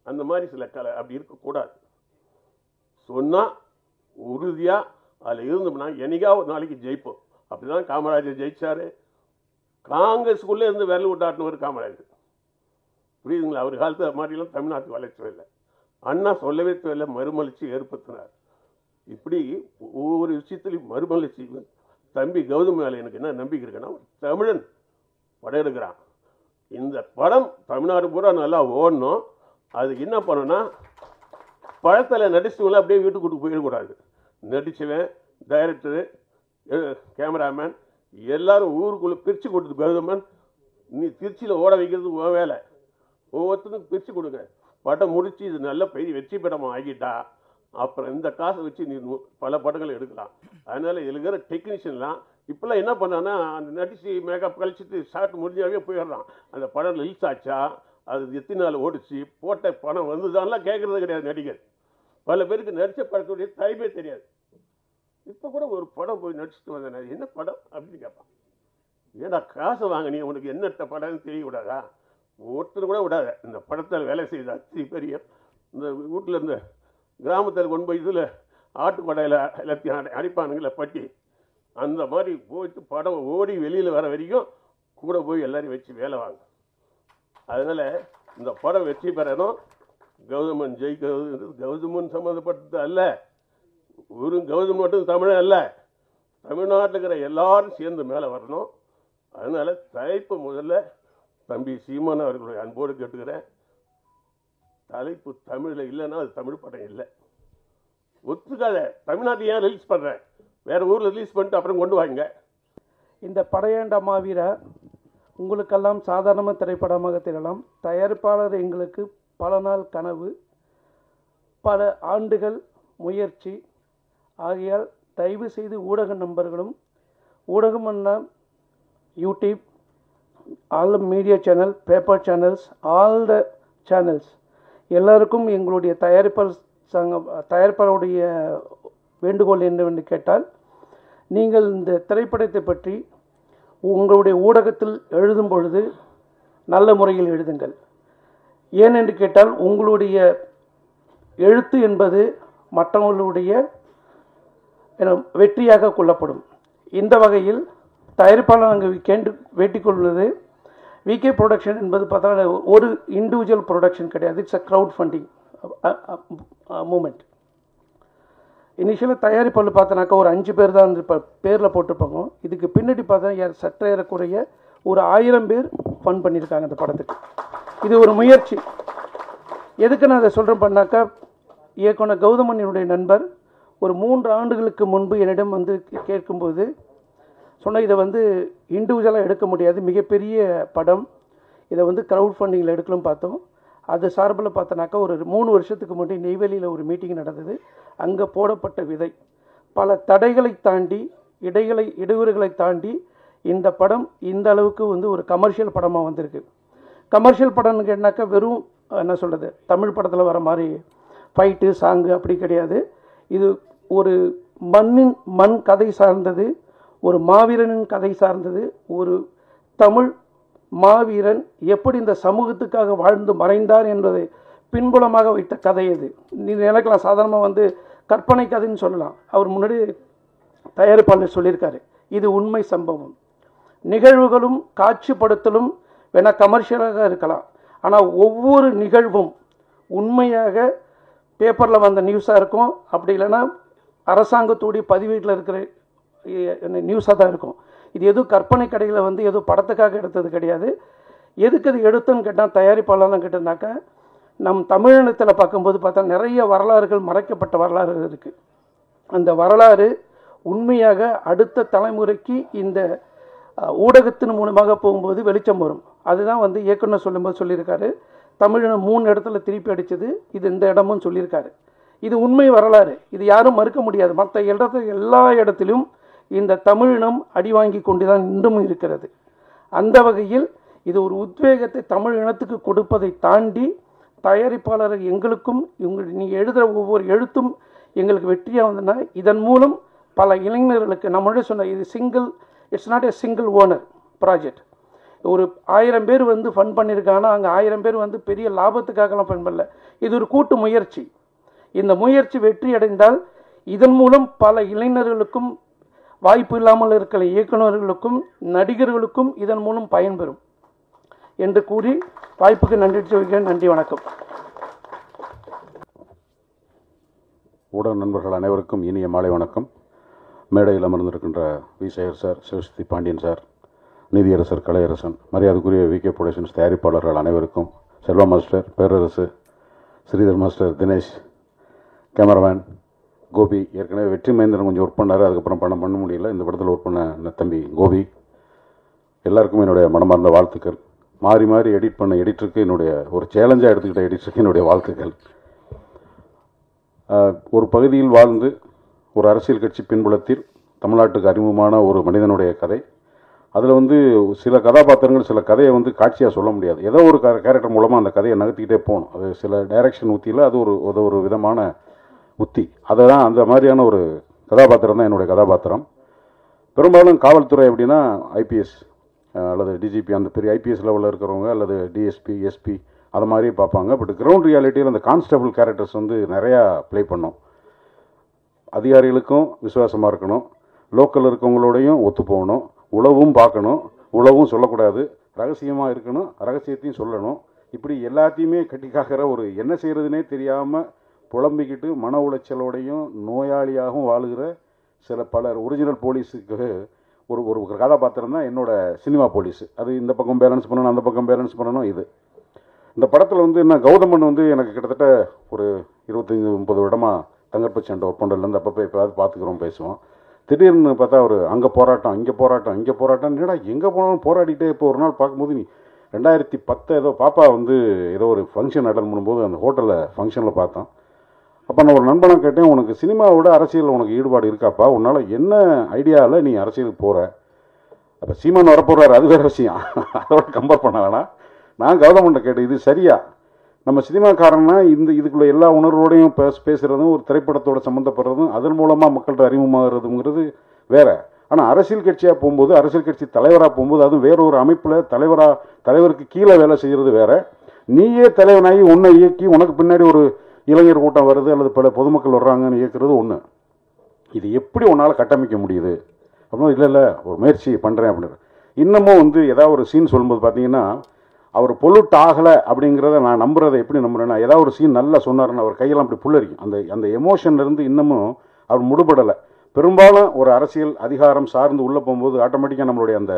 அந்த மாதிரி சில கலை அப்படி இருக்கக்கூடாது. சொன்னால் உறுதியாக அதில் இருந்தோம்னா என்னைக்கா ஒரு நாளைக்கு ஜெயிப்போம். அப்படி தான் காமராஜர் ஜெயிச்சார். காங்கிரஸுக்குள்ளே இருந்து விரல் விட்டாட்டினவர் காமராஜர், புரியுதுங்களா? அவர் காலத்தில் மாதிரிலாம் தமிழ்நாட்டுக்கு வளர்ச்சி இல்லை. அண்ணா சொல்லவே தேவையில்லை, மறுமலர்ச்சி ஏற்படுத்தினார். இப்படி ஒவ்வொரு விஷயத்துலையும் மறுமலர்ச்சி. தம்பி கௌதம் மேலே எனக்கு என்ன நம்பிக்கை இருக்குன்னா, தமிழன் படம் எடுக்கிறான். இந்த படம் தமிழ்நாடு பூரா நல்லா ஓடணும். அதுக்கு என்ன பண்ணணும்னா, படத்தில் நடிச்சவங்கள அப்படியே வீட்டுக்கு கூட்டு போயிடக்கூடாது. நடிச்சவன், டைரக்டரு, கேமராமேன் எல்லாரும் ஊருக்குள்ளே பிரித்து கொடுத்து, கௌதமன் நீ திருச்சியில் ஓட வைக்கிறது உன் வேலை, ஒவ்வொருத்தருக்கும் பிரித்து கொடுங்க. படம் முடித்து இது நல்ல பெரிய வெற்றி படமாக ஆகிட்டா அப்புறம் இந்த காசை வச்சு நீ பல படங்களை எடுக்கலாம். அதனால் இதில் இருக்கிற டெக்னீஷியன்லாம் இப்போல்லாம் என்ன பண்ணான்னா, அந்த நடிச்சு மேக்கப் கழிச்சிட்டு ஷார்ட் முடிஞ்சாவே போயிடுறான். அந்த படம் ரிலீஸ் ஆச்சா, அது எத்தனை நாள் ஓடிச்சு, போட்ட பணம் வந்துதான்லாம் கேட்குறது கிடையாது நடிகர். பல பேருக்கு நடித்த படத்துடைய டைமே தெரியாது. இப்போ கூட ஒரு படம் போய் நடிச்சுட்டு வந்தேன், என்ன படம் அப்படின்னு கேட்பான். ஏடா காசை வாங்கினீ, உனக்கு என்னட்ட படம்னு தெரியக்கூடாதா? ஒருத்தர் கூட விடாத. இந்த படத்தில் வேலை செய்த அத்தி பெரிய இந்த வீட்டில் இருந்த கிராமத்தில் கொண்டு போய் இதில் ஆட்டுக்கொடையில் எல்லாத்தையும் அடிப்பானுங்கள பட்டி, அந்த மாதிரி போயிட்டு படம் ஓடி வெளியில் வர வரைக்கும் கூட போய் எல்லாரையும் வச்சு வேலை வாங்க. அதனால் இந்த படம் வெற்றி பெறணும். கௌதமன் ஜெயிக்கிறது கௌதமன் சம்மந்தப்பட்டது அல்ல, ஒரு கௌதம் மட்டும் தமிழன் அல்ல, தமிழ்நாட்டில் இருக்கிற எல்லாரும் சேர்ந்து மேலே வரணும். அதனால் தலைப்பு முதல்ல தம்பி சீமான் அவர்களுடைய அன்போடு கேட்டுக்கிறேன். தலைப்பு தமிழில் இல்லைன்னா அது தமிழ் படம் இல்லை. ஒத்துக்காத. தமிழ்நாட்டை ஏன் ரிலீஸ் பண்ணுறேன், வேறு ஊரில் ரிலீஸ் பண்ணிட்டு அப்புறம் கொண்டு வாங்க. இந்த படையாண்ட மாவீர உங்களுக்கெல்லாம் சாதாரண திரைப்படமாக தெரியலாம். தயாரிப்பாளர் எங்களுக்கு பல நாள் கனவு, பல ஆண்டுகள் முயற்சி. ஆகையால் தயவு செய்து ஊடக நண்பர்களும், ஊடகம் என்ன YouTube, all media channel, paper channels, all the channels எல்லாருக்கும் எங்களுடைய தயாரிப்பாளருடைய வேண்டுகோள் என்னவென்று கேட்டால், நீங்கள் இந்த திரைப்படத்தை பற்றி உங்களுடைய ஊடகத்தில் எழுதும் பொழுது நல்ல முறையில் எழுதுங்கள். ஏனென்று கேட்டால், உங்களுடைய எழுத்து என்பது மற்றவர்களுடைய வெற்றியாக கொள்ளப்படும். இந்த வகையில் தயாரிப்பாளர் நாங்கள் வேண்டிக்கொள்வது, விகே ப்ரொடக்ஷன் என்பது பார்த்தா ஒரு இண்டிவிஜுவல் ப்ரொடக்ஷன் கிடையாது, it's a crowd funding movement. இனிஷியலாக தயாரிப்பாளர் பார்த்தோன்னாக்கா ஒரு 5 பேர் தான் வந்து இப்போ பேரில் போட்டிருப்பாங்க. இதுக்கு பின்னாடி பார்த்தா சற்ற ஏறக்குறைய ஒரு 1000 பேர் ஃபண்ட் பண்ணியிருக்காங்க இந்த படத்துக்கு. இது ஒரு முயற்சி. எதுக்கு நான் அதை சொல்கிறேன் பண்ணாக்கா, இயக்குனர் கௌதமன் என்னுடைய நண்பர் ஒரு 3 ஆண்டுகளுக்கு முன்பு என்னிடம் வந்து கேட்கும்போது சொன்னால், இதை வந்து இண்டிவிஜுவலாக எடுக்க முடியாது, மிகப்பெரிய படம், இதை வந்து க்ரௌட் ஃபண்டிங்கில் எடுக்கலும் பார்த்தோம். அது சார்பில் பார்த்தோன்னாக்கா ஒரு 3 வருஷத்துக்கு முன்னாடி நெய்வேலியில் ஒரு மீட்டிங் நடந்தது. அங்கே போடப்பட்ட விதை பல தடைகளை தாண்டி, இடையூறுகளை தாண்டி இந்த படம் இந்த அளவுக்கு வந்து ஒரு கமர்ஷியல் படமாக வந்திருக்கு. கமர்ஷியல் படம்னு கேட்டாக்கா வெறும் என்ன சொல்கிறது, தமிழ் படத்தில் வர மாதிரி ஃபைட்டு சாங்கு அப்படி கிடையாது. இது ஒரு மண் கதை சார்ந்தது, ஒரு மாவீரனின் கதை சார்ந்தது. ஒரு தமிழ் மாவீரன் எப்படி இந்த சமூகத்துக்காக வாழ்ந்து மறைந்தார் என்பதை பின்புலமாக வைத்த கதை இது. நீ நினைக்கலாம் சாதாரணமாக வந்து கற்பனை கதைன்னு சொல்லலாம். அவர் முன்னாடி தயாரிப்பாளர் சொல்லியிருக்காரு, இது உண்மை சம்பவம். நிகழ்வுகளும் காட்சிப்படுத்தலும் வேணா கமர்ஷியலாக இருக்கலாம், ஆனால் ஒவ்வொரு நிகழ்வும் உண்மையாக பேப்பரில் வந்த நியூஸாக இருக்கும். அப்படி இல்லைன்னா அரசாங்கத்துடைய பதிவேட்டில் இருக்கிற நியூஸாக தான் இருக்கும். இது எதுவும் கற்பனை கடையில் வந்து எதுவும் படத்துக்காக எடுத்தது கிடையாது. எதுக்கு அது எடுத்தோன்னு கேட்டால், தயாரிப்பாளர்லாம் கேட்டோம்னாக்கா, நம் தமிழினத்தில் பார்க்கும்போது பார்த்தா நிறைய வரலாறுகள் மறைக்கப்பட்ட வரலாறுகள் இருக்குது. அந்த வரலாறு உண்மையாக அடுத்த தலைமுறைக்கு இந்த ஊடகத்தின் மூலமாக போகும்போது வெளிச்சம் வரும். அதுதான் வந்து இயக்குனர் சொல்லும்போது சொல்லியிருக்காரு, தமிழினம் 3 இடத்துல திருப்பி அடித்தது, இது இந்த இடமும் சொல்லியிருக்காரு. இது உண்மை வரலாறு, இது யாரும் மறுக்க முடியாது. மற்ற எல்லா இடத்திலும் இந்த தமிழினம் அடி வாங்கி கொண்டு தான் இன்றும் இருக்கிறது. அந்த வகையில் இது ஒரு உத்வேகத்தை தமிழ் இனத்துக்கு கொடுப்பதை தாண்டி தயாரிப்பாளர்கள் எங்களுக்கும் நீங்கள் எழுதுகிற ஒவ்வொரு எழுத்தும் எங்களுக்கு வெற்றியாக வந்ததுன்னா இதன் மூலம் பல இளைஞர்களுக்கு நம்மளே சொன்ன இது it's not a single owner project. ஒரு 1000 பேர் வந்து ஃபண்ட் பண்ணியிருக்காங்கன்னா அங்கே 1000 பேர் வந்து பெரிய லாபத்துக்காகலாம் ஃபண்ட் பண்ணல. இது ஒரு கூட்டு முயற்சி. இந்த முயற்சி வெற்றி அடைந்தால் இதன் மூலம் பல இளைஞர்களுக்கும் வாய்ப்பு இல்லாமல் இருக்கிற இயக்குநர்களுக்கும் நடிகர்களுக்கும் இதன் மூலம் பயன்பெறும் என்று கூறி வாய்ப்புக்கு நன்றி சொல்கிறேன். நன்றி, வணக்கம். ஊடக நண்பர்கள் அனைவருக்கும் இனிய மாலை வணக்கம். மேடையில் அமர்ந்திருக்கின்ற V. Sekar sir, Sivasakthi Pandian sir, நீதியரசர் கலையரசன், மரியாதைக்குரிய விகே புரொடக்ஷன்ஸ் தயாரிப்பாளர்கள் அனைவருக்கும், Selva master, Perarasu, Sridhar master, Dinesh, cameraman Gopi, ஏற்கனவே வெற்றி மகேந்திரன் கொஞ்சம் ஒர்க் பண்ணார், அதுக்கப்புறம் பணம் பண்ண முடியல, இந்த படத்தில் ஒர்க் பண்ண தம்பி கோபி, எல்லாருக்கும் என்னுடைய மனமார்ந்த வாழ்த்துக்கள். மாறி மாறி எடிட் பண்ண எடிட்டருக்கு என்னுடைய ஒரு சேலஞ்சாக எடுத்துக்கிட்ட எடிட்டருக்கு என்னுடைய வாழ்த்துக்கள். ஒரு பகுதியில் வாழ்ந்து ஒரு அரசியல் கட்சி பின்புலத்தில் தமிழ்நாட்டுக்கு அறிமுகமான ஒரு மனிதனுடைய கதை. அதில் வந்து சில கதாபாத்திரங்கள் சில கதையை வந்து காட்சியாக சொல்ல முடியாது. ஏதோ ஒரு கேரக்டர் மூலமாக அந்த கதையை நகர்த்திக்கிட்டே போகணும். அது சில டைரக்ஷன் உத்தியில் அது ஒரு விதமான உத்தி. அதை தான் அந்த மாதிரியான ஒரு கதாபாத்திரம் தான் என்னுடைய கதாபாத்திரம். பெரும்பாலும் காவல்துறை அப்படின்னா ஐபிஎஸ் அல்லது டிஜிபி, அந்த பெரிய ஐபிஎஸ் லெவலில் இருக்கிறவங்க, அல்லது டிஎஸ்பி, எஸ்பி, அதை மாதிரி பார்ப்பாங்க. பட் கிரவுண்ட் ரியாலிட்டியில் அந்த கான்ஸ்டபிள் கேரக்டர்ஸ் வந்து நிறையா ப்ளே பண்ணோம். அதிகாரிகளுக்கும் விசுவாசமாக இருக்கணும், லோக்கல் இருக்கவங்களோடையும் ஒத்து போகணும், உளவும் பார்க்கணும், உளவும் சொல்லக்கூடாது, ரகசியமாக இருக்கணும், ரகசியத்தையும் சொல்லணும். இப்படி எல்லாத்தையுமே கட்டிக்காக்கிற ஒரு என்ன செய்கிறதுனே தெரியாமல் புலம்பிக்கிட்டு மன உளைச்சலோடையும் நோயாளியாகவும் வாழுகிற பலர் ஒரிஜினல் போலீஸுக்கு ஒரு கதாபாத்திரம் தான் என்னோட சினிமா போலீஸ். அது இந்த பக்கம் பேலன்ஸ் பண்ணணும், அந்த பக்கம் பேலன்ஸ் பண்ணணும். இந்த படத்தில் வந்து என்ன, கௌதமன் வந்து எனக்கு கிட்டத்தட்ட ஒரு 25-30 வருடமாக தங்கற்ப சண்டை ஒர்க் பண்ணுறதுலேருந்து அப்பப்போ எப்போயாவது பார்த்துக்கிறோம், பேசுவோம். திடீர்னு பார்த்தா அவர் அங்கே போராட்டம், இங்கே போராட்டம், இங்கே போராட்டம், என்னடா எங்கே போனாலும் போராடிட்டே. இப்போ ஒரு நாள் பார்க்கும்போது நீ 2010 ஏதோ பாப்பா வந்து ஏதோ ஒரு ஃபங்க்ஷன் அட்டன் பண்ணும்போது அந்த ஹோட்டலில் ஃபங்க்ஷனில் பார்த்தோம். அப்போ நான் ஒரு நண்பனை கேட்டேன், உனக்கு சினிமாவோட அரசியல் உனக்கு ஈடுபாடு இருக்காப்பா, உன்னால் என்ன ஐடியாவில் நீ அரசியலுக்கு போகிற? அப்போ சீமான் வரப்போகிறாரு, அது வேறு விஷயம், அதோட கம்பேர் பண்ண வேணாம். நான் கௌதமன்ட்ட கேட்டேன், இது சரியா? நம்ம சினிமாக்காரன்னா இதுக்குள்ள எல்லா உணர்வோடையும் பேசுகிறதும் ஒரு திரைப்படத்தோட சம்மந்தப்படுறதும் அதன் மூலமாக மக்கள்கிட்ட அறிமுகமாகிறதுங்கிறது வேற. ஆனால் அரசியல் கட்சியாக போகும்போது, அரசியல் கட்சி தலைவராக போகும்போது, அதுவும் வேற ஒரு அமைப்பில் தலைவருக்கு கீழே வேலை செய்கிறது வேற. நீயே தலைவனாகி உன்னை இயக்கி உனக்கு பின்னாடி ஒரு இளைஞர் கூட்டம் வருது அல்லது பல பொதுமக்கள் வர்றாங்கன்னு இயக்கிறது ஒன்று. இது எப்படி உன்னால் கட்டமைக்க முடியுது அப்படின்னா, இல்லை ஒரு முயற்சி பண்ணுறேன் அப்படின்னு. இன்னமும் வந்து ஏதாவது ஒரு சீன் சொல்லும்போது பார்த்தீங்கன்னா, அவர் பொல்யூட் ஆகலை அப்படிங்கிறத நான் நம்புறதை எப்படி நம்புறேன்னா, ஏதாவது ஒரு சீன் நல்லா சொன்னார்ன்னு அவர் கையெல்லாம் அப்படி புல்லரிக்கும். அந்த எமோஷன்லேருந்து இன்னமும் அவர் முடுபடலை. பெரும்பாலும் ஒரு அரசியல் அதிகாரம் சார்ந்து உள்ளே போகும்போது ஆட்டோமேட்டிக்காக நம்மளுடைய அந்த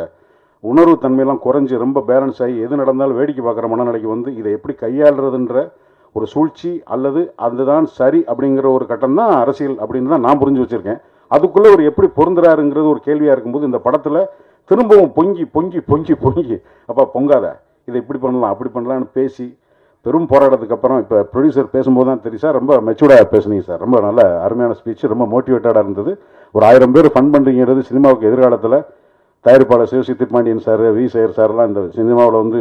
உணர்வு தன்மையெல்லாம் குறைஞ்சி ரொம்ப பேலன்ஸ் ஆகி எது நடந்தாலும் வேடிக்கை பார்க்குற மனநிலைக்கு வந்து இதை எப்படி கையாளுறதுன்ற ஒரு சூழ்ச்சி அல்லது அதுதான் சரி அப்படிங்கிற ஒரு கட்டம் தான் அரசியல் அப்படின்னு தான் நான் புரிஞ்சு வச்சுருக்கேன். அதுக்குள்ளே ஒரு எப்படி பொருந்துறாருங்கிறது ஒரு கேள்வியாக இருக்கும்போது இந்த படத்தில் திரும்பவும் பொங்கி பொங்கி பொங்கி பொங்கி அப்பா பொங்காத, இதை இப்படி பண்ணலாம் அப்படி பண்ணலான்னு பேசி பெரும் போராட்டத்துக்கு அப்புறம் இப்போ ப்ரொடியூசர் பேசும்போது தான் தெரியும், சார் ரொம்ப மெச்சூர்டாக பேசுனீங்க சார், ரொம்ப நல்ல அருமையான ஸ்பீச், ரொம்ப மோட்டிவேட்டடாக இருந்தது. ஒரு 1000 பேர் ஃபண்ட் பண்ணுறீங்கிறது சினிமாவுக்கு எதிர்காலத்தில் தயாரிப்பாளர் சிவசக்தி பாண்டியன் சார், வி. சேகர் சார்லாம் இந்த சினிமாவில் வந்து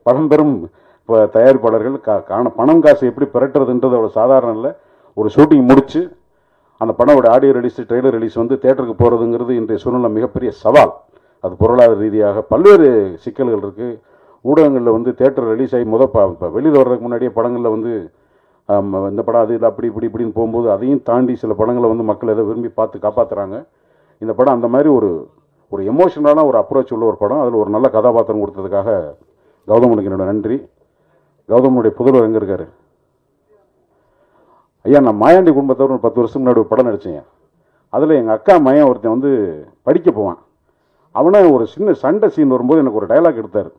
பழம்பெரும் தயாரிப்பாளர்கள் பணம் காசு எப்படி பிரட்டுறதுன்றது அவ்வளோ சாதாரணம் இல்லை. ஒரு ஷூட்டிங் முடித்து அந்த படத்தோட ஆடியோ ரிலீஸ், ட்ரெய்லர் ரிலீஸ் வந்து தேட்டருக்கு போகிறதுங்கிறது இன்றைய சூழ்நிலை மிகப்பெரிய சவால். அது பொருளாதார ரீதியாக பல்வேறு சிக்கல்கள் இருக்குது. ஊடகங்களில் வந்து தேட்டர் ரிலீஸ் ஆகி இப்போ வெளியில் வர்றதுக்கு முன்னாடியே படங்களில் வந்து இந்த படம் அது அப்படி இப்படின்னு போகும்போது அதையும் தாண்டி சில படங்களை வந்து மக்கள் எதை விரும்பி பார்த்து காப்பாற்றுறாங்க. இந்த படம் அந்த மாதிரி ஒரு எமோஷனலான ஒரு அப்ரோச் உள்ள ஒரு படம். அதில் ஒரு நல்ல கதாபாத்திரம் கொடுத்ததுக்காக கௌதமனுக்கு என்னோட நன்றி. கௌதமனுடைய புதல்வர் எங்கே இருக்காரு? ஐயா, நான் மாயாண்டி குடும்பத்தோடு ஒரு 10 வருஷம் முன்னாடி ஒரு படம் நடித்தேன். அதில் எங்கள் அக்கா மையன் ஒருத்தன் வந்து படிக்க போவான். அவனை ஒரு சின்ன சண்டை சீன் வரும்போது எனக்கு ஒரு டைலாக் எடுத்தார்.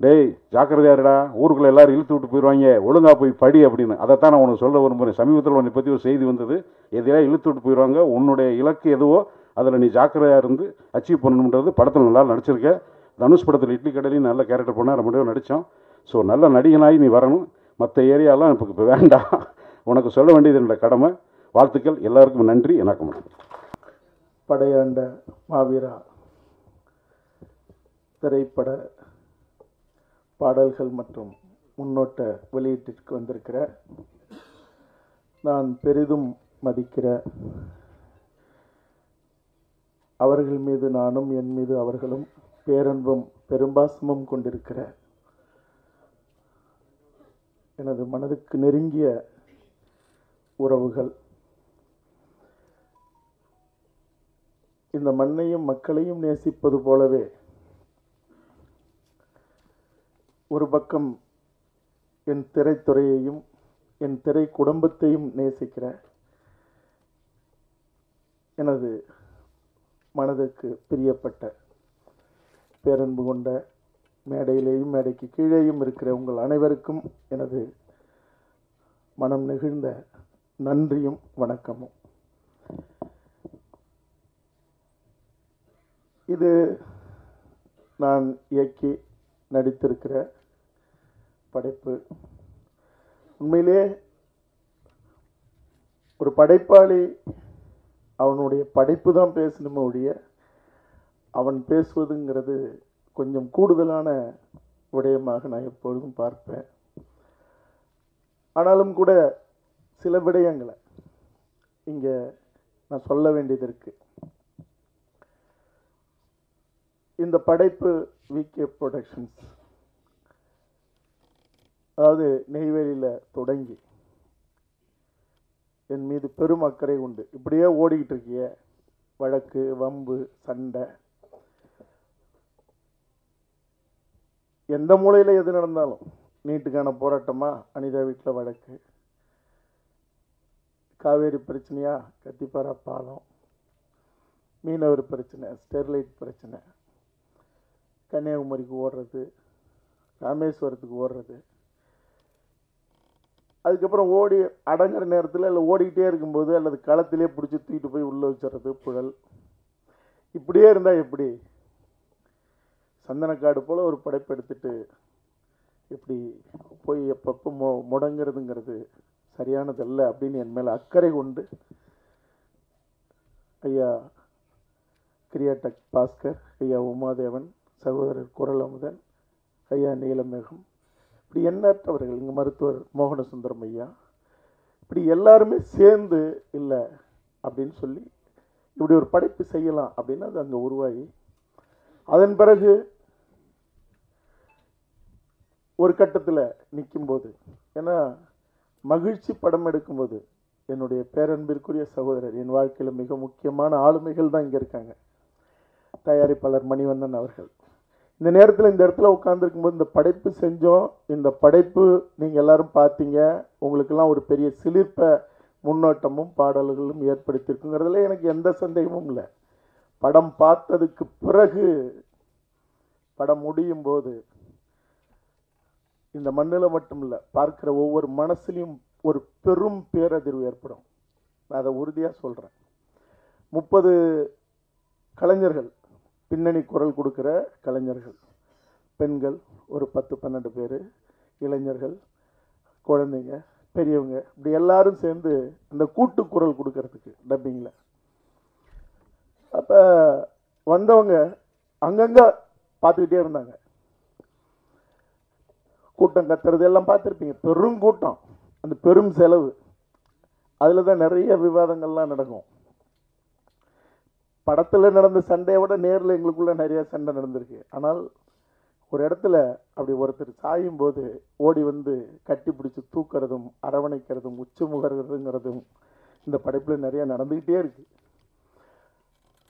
டேய் ஜாக்கிரதையா இருடா, ஊருக்குள்ளே எல்லாரும் இழுத்து விட்டு போயிடுவாங்க, ஒழுங்காக போய் படி அப்படின்னு. அதைத்தான் நான் உனக்கு சொல்ல விரும்புகிறேன். சமீபத்தில் உன்னை பற்றி ஒரு செய்தி வந்தது, எதையா இழுத்து விட்டு போயிடுவாங்க, உன்னுடைய இலக்கு எதுவோ அதில் நீ ஜாக்கிரதையாக இருந்து அச்சீவ் பண்ணணுன்றது படத்தில் நல்லா நடிச்சிருக்க. தனுஷ் படத்தில் இட்லி கடையிலையும் நல்ல கேரக்டர் பண்ணால் ரொம்ப நடித்தோம். ஸோ நல்ல நடிகனாகி நீ வரணும். மற்ற ஏரியாலாம் இப்போ வேண்டாம், உனக்கு சொல்ல வேண்டியது என்னோட கடமை. வாழ்த்துக்கள், எல்லாருக்கும் நன்றி. வணக்கம். படையாண்ட மாவீரா திரைப்பட பாடல்கள் மற்றும் முன்னோட்ட வெளியீட்டிற்கு வந்திருக்கிற நான் பெரிதும் மதிக்கிற, அவர்கள் மீது நானும் என் மீது அவர்களும் பேரன்பும் பெரும்பாசமும் கொண்டிருக்கிற எனது மனதுக்கு நெருங்கிய உறவுகள், இந்த மண்ணையும் மக்களையும் நேசிப்பது போலவே ஒரு பக்கம் என் திரைத்துறையையும் என் திரை குடும்பத்தையும் நேசிக்கிற எனது மனதுக்கு பிரியப்பட்ட பேரன்பு கொண்ட மேடையிலேயும் மேடைக்கு கீழேயும் இருக்கிற உங்கள் அனைவருக்கும் எனது மனம் நெகிழ்ந்த நன்றியும் வணக்கமும். இது நான் இயக்கி நடித்திருக்கிற படைப்பு. உண்மையிலே ஒரு படைப்பாளி அவனுடைய படைப்பு தான் பேசணுமே ஒழிய அவன் பேசுவதுங்கிறது கொஞ்சம் கூடுதலான விடயமாக நான் எப்பொழுதும் பார்ப்பேன். ஆனாலும் கூட சில விடயங்களை இங்கே நான் சொல்ல வேண்டியது இருக்கு. இந்த படைப்பு விகே புரொடக்ஷன்ஸ், அதாவது நெய்வேலியில் தொடங்கி என் மீது பெரும் அக்கறை உண்டு. இப்படியே ஓடிக்கிட்டு இருக்கிய வழக்கு, வம்பு, சண்டை, எந்த மூலையில் எது நடந்தாலும், நீட்டுக்கான போராட்டமா, அனிதா வீட்டில் வழக்கு, காவேரி பிரச்சனையா, கத்திப்பாரா பாலம், மீனவர் பிரச்சனை, ஸ்டெர்லைட் பிரச்சனை, கன்னியாகுமரிக்கு ஓடுறது, ராமேஸ்வரத்துக்கு ஓடுறது, அதுக்கப்புறம் ஓடி அடங்குற நேரத்தில் இல்லை ஓடிக்கிட்டே இருக்கும்போது அல்லது களத்திலே பிடிச்சி தூக்கிட்டு போய் உள்ளே வச்சுறது, புழல். இப்படியே இருந்தால் எப்படி? சந்தனக்காடு போல் ஒரு படைப்பு எடுத்துட்டு இப்படி போய் எப்பப்போ முடங்கிறதுங்கிறது சரியானதல்ல அப்படின்னு என் மேலே அக்கறை கொண்டு ஐயா கிரியாடெக் பாஸ்கர், ஐயா உமாதேவன், சகோதரர் குரல் அமுதன், ஐயா நீலமேகம், இப்படி எண்ணற்றவர்கள், இங்கே மருத்துவர் மோகனசுந்தரம் ஐயா, இப்படி எல்லாருமே சேர்ந்து இல்லை அப்படின்னு சொல்லி இப்படி ஒரு படைப்பு செய்யலாம் அப்படின்னு அது அங்கே உருவாகி, அதன் பிறகு ஒரு கட்டத்தில் நிற்கும்போது, ஏன்னா மகிழ்ச்சி படம் எடுக்கும்போது என்னுடைய பேரன்பிற்குரிய சகோதரர், என் வாழ்க்கையில் மிக முக்கியமான ஆளுமைகள் தான் இங்கே இருக்காங்க, தயாரிப்பாளர் மணிவண்ணன் அவர்கள். இந்த நேரத்தில் இந்த இடத்துல உட்காந்துருக்கும்போது இந்த படைப்பு செஞ்சோம். இந்த படைப்பு நீங்கள் எல்லாரும் பார்த்தீங்க, உங்களுக்கெல்லாம் ஒரு பெரிய சிலிர்ப்பை முன்னோட்டமும் பாடல்களும் ஏற்படுத்தியிருக்குங்கிறதுல எனக்கு எந்த சந்தேகமும் இல்லை. படம் பார்த்ததுக்கு பிறகு படம் முடியும் போது இந்த மண்ணில் மட்டும் இல்லை, பார்க்கிற ஒவ்வொரு மனசுலையும் ஒரு பெரும் பேரதிர்வு ஏற்படும். நான் அதை உறுதியாக சொல்கிறேன். 30 கலைஞர்கள், பின்னணி குரல் கொடுக்குற கலைஞர்கள், பெண்கள் ஒரு 10-12 பேர், இளைஞர்கள், குழந்தைங்க, பெரியவங்க, இப்படி எல்லாரும் சேர்ந்து அந்த கூட்டு குரல் கொடுக்கறதுக்கு டப்பிங்கில். அப்போ வந்தவங்க அங்கங்கே பார்த்துக்கிட்டே இருந்தாங்க. கூட்டம் கத்துறது எல்லாம் பார்த்துருப்பீங்க, பெரும் கூட்டம், அந்த பெரும் செலவு, அதில் தான் நிறைய விவாதங்கள்லாம் நடக்கும். படத்தில் நடந்த சண்டையை விட நேரில் எங்களுக்குள்ள நிறைய சண்டை நடந்திருக்கு. ஆனால் ஒரு இடத்துல அப்படி ஒருத்தர் சாயும் போது ஓடி வந்து கட்டி பிடிச்சி தூக்கிறதும் அரவணைக்கிறதும் உச்சி முகர்கிறதுங்கிறதும் இந்த படைப்பில் நிறைய நடந்துக்கிட்டே இருக்கு.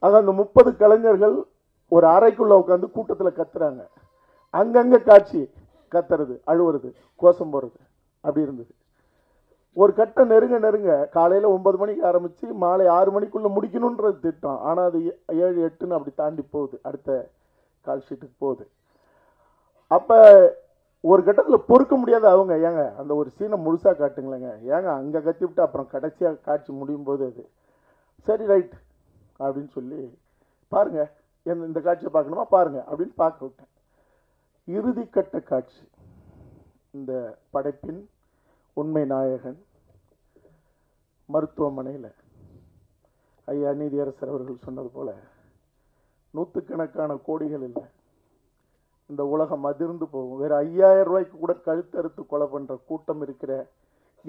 ஆக அந்த 30 கலைஞர்கள் ஒரு அறைக்குள்ள உட்காந்து கூட்டத்தில் கத்துறாங்க. அங்கங்கே காட்சி, கத்துறது, அழுவுறது, கோஷம் போடுறது, அப்படி இருந்தது. ஒரு கட்டம் நெருங்க நெருங்க காலையில் 9 மணிக்கு ஆரம்பித்து மாலை 6 மணிக்குள்ளே முடிக்கணுன்றது திட்டம். ஆனால் அது 7-8ன்னு அப்படி தாண்டி போகுது, அடுத்த கால் ஷீட்டுக்கு போகுது. அப்போ ஒரு கட்டத்தில் பொறுக்க முடியாத அவங்க, ஏங்க அந்த ஒரு சீனை முழுசாக காட்டுங்களேங்க, ஏங்க அங்கே கத்தி விட்டு அப்புறம் கடைசியாக காட்சி முடியும் போது அது சரி ரைட் அப்படின்னு சொல்லி பாருங்கள், இந்த காட்சியை பார்க்கணுமா பாருங்கள் அப்படின்னு பார்க்க விட்டேன். இறுதிக்கட்ட காட்சி, இந்த படைப்பின் உண்மை நாயகன் மருத்துவமனையில் ஐயா நீதியரசர் அவர்கள் சொன்னது போல நூற்றுக்கணக்கான கோடிகள் இல்லை, இந்த உலகம் அதிர்ந்து போகும். வேறு 5000 ரூபாய்க்கு கூட கழுத்தறுத்து கொலை பண்ணுற கூட்டம் இருக்கிற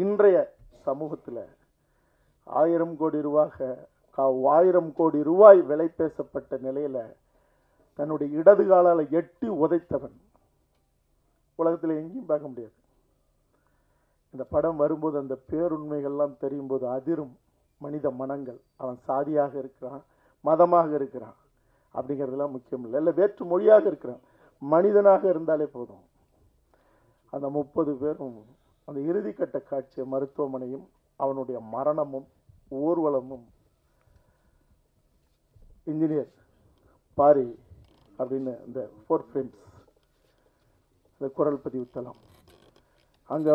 இன்றைய சமூகத்தில் 1000 கோடி ரூபாய் 1000 கோடி ரூபாய் விலை பேசப்பட்ட நிலையில் தன்னுடைய இடது காலால் எட்டி உதைத்தவன் உலகத்தில் எங்கேயும் பார்க்க முடியாது. இந்த படம் வரும்போது அந்த பேருண்மைகள்லாம் தெரியும் போது அதிரும் மனித மனங்கள். அவன் சாதியாக இருக்கிறான், மதமாக இருக்கிறான் அப்படிங்கிறதுலாம் முக்கியம் இல்லை, இல்லை வேற்று மொழியாக இருக்கிறான், மனிதனாக இருந்தாலே போதும். அந்த 30 பேரும் அந்த இறுதிக்கட்ட காட்சியை மருத்துவமனையும் அவனுடைய மரணமும் ஊர்வலமும் இன்ஜினியர் பாரி அப்படின்னு இந்த 4 ஃப்ரேம்ஸ் இந்த குரல் பதிவு தளம், அங்கே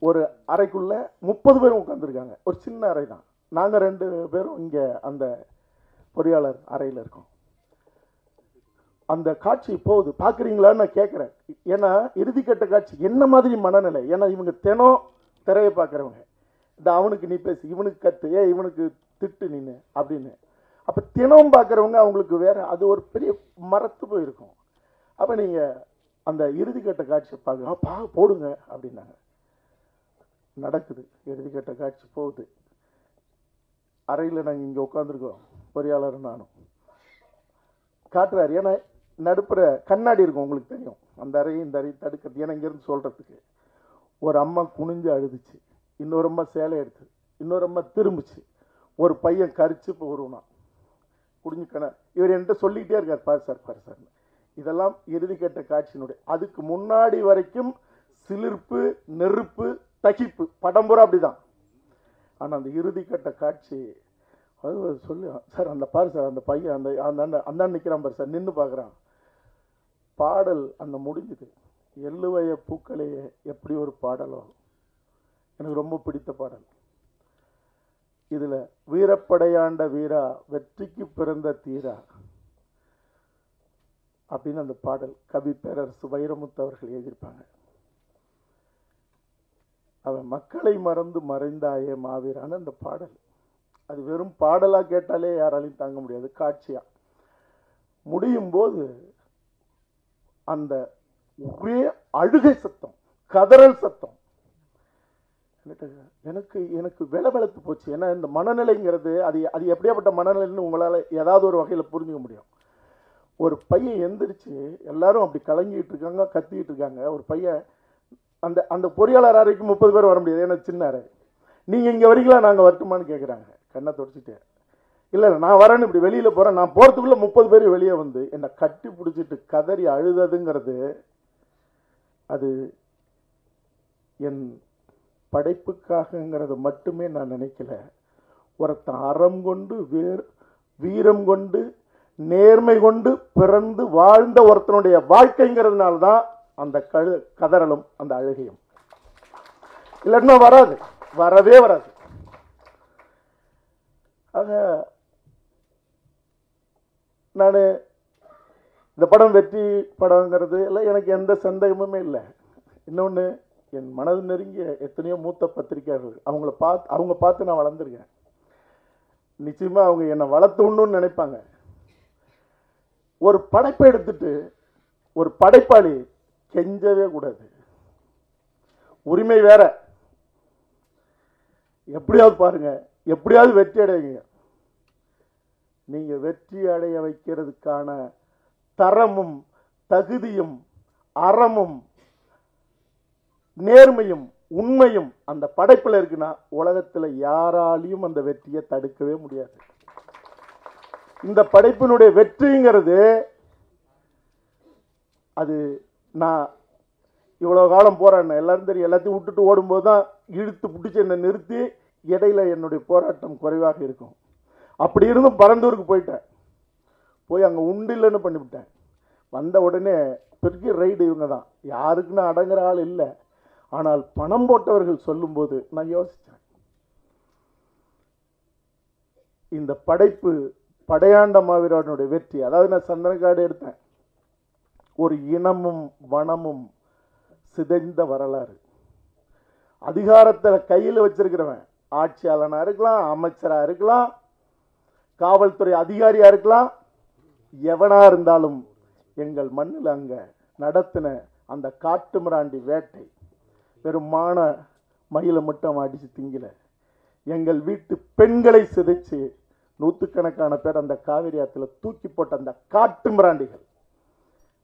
ஒரு அறைக்குள்ள 30 பேரும் உட்காந்துருக்காங்க. ஒரு சின்ன அறை தான். நாங்கள் 2 பேரும் இங்கே அந்த பொறியாளர் அறையில் இருக்கோம். அந்த காட்சி போகுது, பார்க்குறீங்களான்னு நான் கேட்குறேன். ஏன்னா இறுதிக்கட்ட காட்சி என்ன மாதிரி மனநிலை, ஏன்னா இவங்க தினம் திரையை பார்க்குறவங்க, இந்த அவனுக்கு நீ பேசு, இவனுக்கு கத்து, இவனுக்கு திட்டு நின்று அப்படின்னு. அப்போ தினம் பார்க்குறவங்க அவங்களுக்கு வேற அது ஒரு பெரிய மரத்து போயிருக்கும். அப்போ நீங்கள் அந்த இறுதிக்கட்ட காட்சியை பார்க்க போடுங்க அப்படின்னாங்க. நடக்குது, இறுதிக்கட்ட காட்சி போகுது. அறையில் நாங்கள் இங்கே உட்காந்துருக்கோம், பொறியாளர் நானும். காட்டுறாரு, ஏன்னா நடுப்புற கண்ணாடி இருக்கும், உங்களுக்கு தெரியும் அந்த அறையை இந்த அறையை தடுக்கிறது. ஏன்னா இங்கேருந்து சொல்கிறதுக்கு ஒரு அம்மா குனிஞ்சு அழுதுச்சு, இன்னொரு அம்மா சேலை எடுத்து, இன்னொரு அம்மா திரும்பிச்சு, ஒரு பையன் கரிச்சு இப்போ வருவான் குடிஞ்சு இவர் என்கிட்ட சொல்லிக்கிட்டே இருக்கார், பாரு சார் பாரு சார். இதெல்லாம் இறுதிக்கட்ட காட்சியினுடைய அதுக்கு முன்னாடி வரைக்கும் சிலிர்ப்பு, நெருப்பு, தகிப்பு, படம் பூரா அப்படிதான். ஆனால் அந்த இறுதிக்கட்ட காட்சி அது சொல்லு சார், அந்த பாரு சார், அந்த பையன் அந்த அந்த நிற்கிறான் பாரு சார், நின்று பார்க்குறான். பாடல் அந்த முடிஞ்சுது. எள்ளுவய பூக்களையே எப்படி ஒரு பாடலோ, எனக்கு ரொம்ப பிடித்த பாடல். இதுல வீரப்படையாண்ட வீரா வெற்றிக்கு பிறந்த தீரா அப்படின்னு அந்த பாடல் கவி பேரரசு வைரமுத்து அவர்கள் எழுதியிருப்பாங்க. அவன் மக்களை மறந்து மறைந்தாயே மாவீரான அந்த பாடல். அது வெறும் பாடலா கேட்டாலே யாராலையும் தாங்க முடியாது, காட்சியா முடியும் போது அந்த ஒரே அழுகை சத்தம், கதறல் சத்தம் எனக்கு எனக்கு வெளவெளத்து போச்சு. ஏன்னா இந்த மனநிலைங்கிறது அது அது எப்படியாப்பட்ட மனநிலைன்னு உங்களால் ஏதாவது ஒரு வகையில் புரிஞ்சுக்க முடியும். ஒரு பையன் எந்திரிச்சு, எல்லாரும் அப்படி கலங்கிட்டு இருக்காங்க, கத்திக்கிட்டு இருக்காங்க. ஒரு பையன் அந்த அந்த பொறியாளர் அறைக்கு 30 பேர் வர முடியாது, ஏன்னா சின்ன அறை. நீங்கள் இங்கே வரீங்களா, நாங்கள் வரட்டுமான்னு கேட்குறாங்க. கண்ணை தொடச்சிட்டு, இல்லை நான் வரேன்னு இப்படி வெளியில் போகிறேன். நான் போகிறதுக்குள்ளே 30 பேர் வெளியே வந்து என்னை கட்டி பிடிச்சிட்டு கதறி அழுததுங்கிறது அது என் படைப்புக்காகங்கிறது மட்டுமே நான் நினைக்கல. ஒருத்தன் அறம் கொண்டு வீரம் கொண்டு நேர்மை கொண்டு பிறந்து வாழ்ந்த ஒருத்தனுடைய வாழ்க்கைங்கிறதுனால தான் அந்த கதறலும் அந்த அழுகையும். இல்லைன்னா வராது, வரவே வராது. ஆக நான் இந்த படம் வெற்றி படங்கிறது இல்லை, எனக்கு எந்த சந்தேகமுமே இல்லை. இன்னொன்று, என் மனது நெருங்கிய எத்தனையோ மூத்த பத்திரிகையாளர்கள் அவங்க பார்த்து நான் வளர்ந்துருக்கேன். நிச்சயமா அவங்க என்னை வளர்த்துணுன்னு நினைப்பாங்க. ஒரு படைப்பை எடுத்துட்டு ஒரு படைப்பாளி கெஞ்சவே கூடாது. உரிமை வேற, எப்படியாவது பாருங்க, எப்படியாவது வெற்றி அடைவீங்க. நீங்க வெற்றி அடைய வைக்கிறதுக்கான தரமும் தகுதியும் அறமும் நேர்மையும் உண்மையும் அந்த படைப்பில் இருக்குன்னா உலகத்தில் யாராலையும் அந்த வெற்றியை தடுக்கவே முடியாது. இந்த படைப்பினுடைய வெற்றிங்கிறது அது நான் இவ்வளோ காலம் போராடினேன், எல்லாரும் தெரியும். எல்லாத்தையும் விட்டுட்டு ஓடும்போது தான் இழுத்து பிடிச்சி என்னை நிறுத்தி இடையில என்னுடைய போராட்டம் குறைவாக இருக்கும். அப்படி இருந்தும் பரந்தூருக்கு போயிட்டேன். போய் அங்கே உண்டு இல்லைன்னு பண்ணிவிட்டேன். வந்த உடனே பெரிய ரைடு இவங்க தான், யாருக்குன்னு அடங்குற ஆள் இல்லை. ஆனால் பணம் போட்டவர்கள் சொல்லும்போது நான் யோசித்தேன், இந்த படைப்பு படையாண்ட மாவீரனுடைய வெற்றி. அதாவது நான் சந்தனக்காடு எடுத்தேன், ஒரு இனமும் வனமும் சிதைந்த வரலாறு. அதிகாரத்தில் கையில் வச்சிருக்கிறவன் ஆட்சியாளனா இருக்கலாம், அமைச்சரா இருக்கலாம், காவல்துறை அதிகாரியா இருக்கலாம், எவனா இருந்தாலும் எங்கள் மண்ணில் அங்க நடத்தின அந்த காட்டு மிராண்டி வேட்டை வெறும் மான மயிலை மட்டும் அடிச்சு திங்கல, எங்கள் வீட்டு பெண்களை சிதைச்சு நூற்றுக்கணக்கான பேர் அந்த காவிரி ஆற்றுல தூக்கி போட்ட அந்த காட்டு மிராண்டிகள்,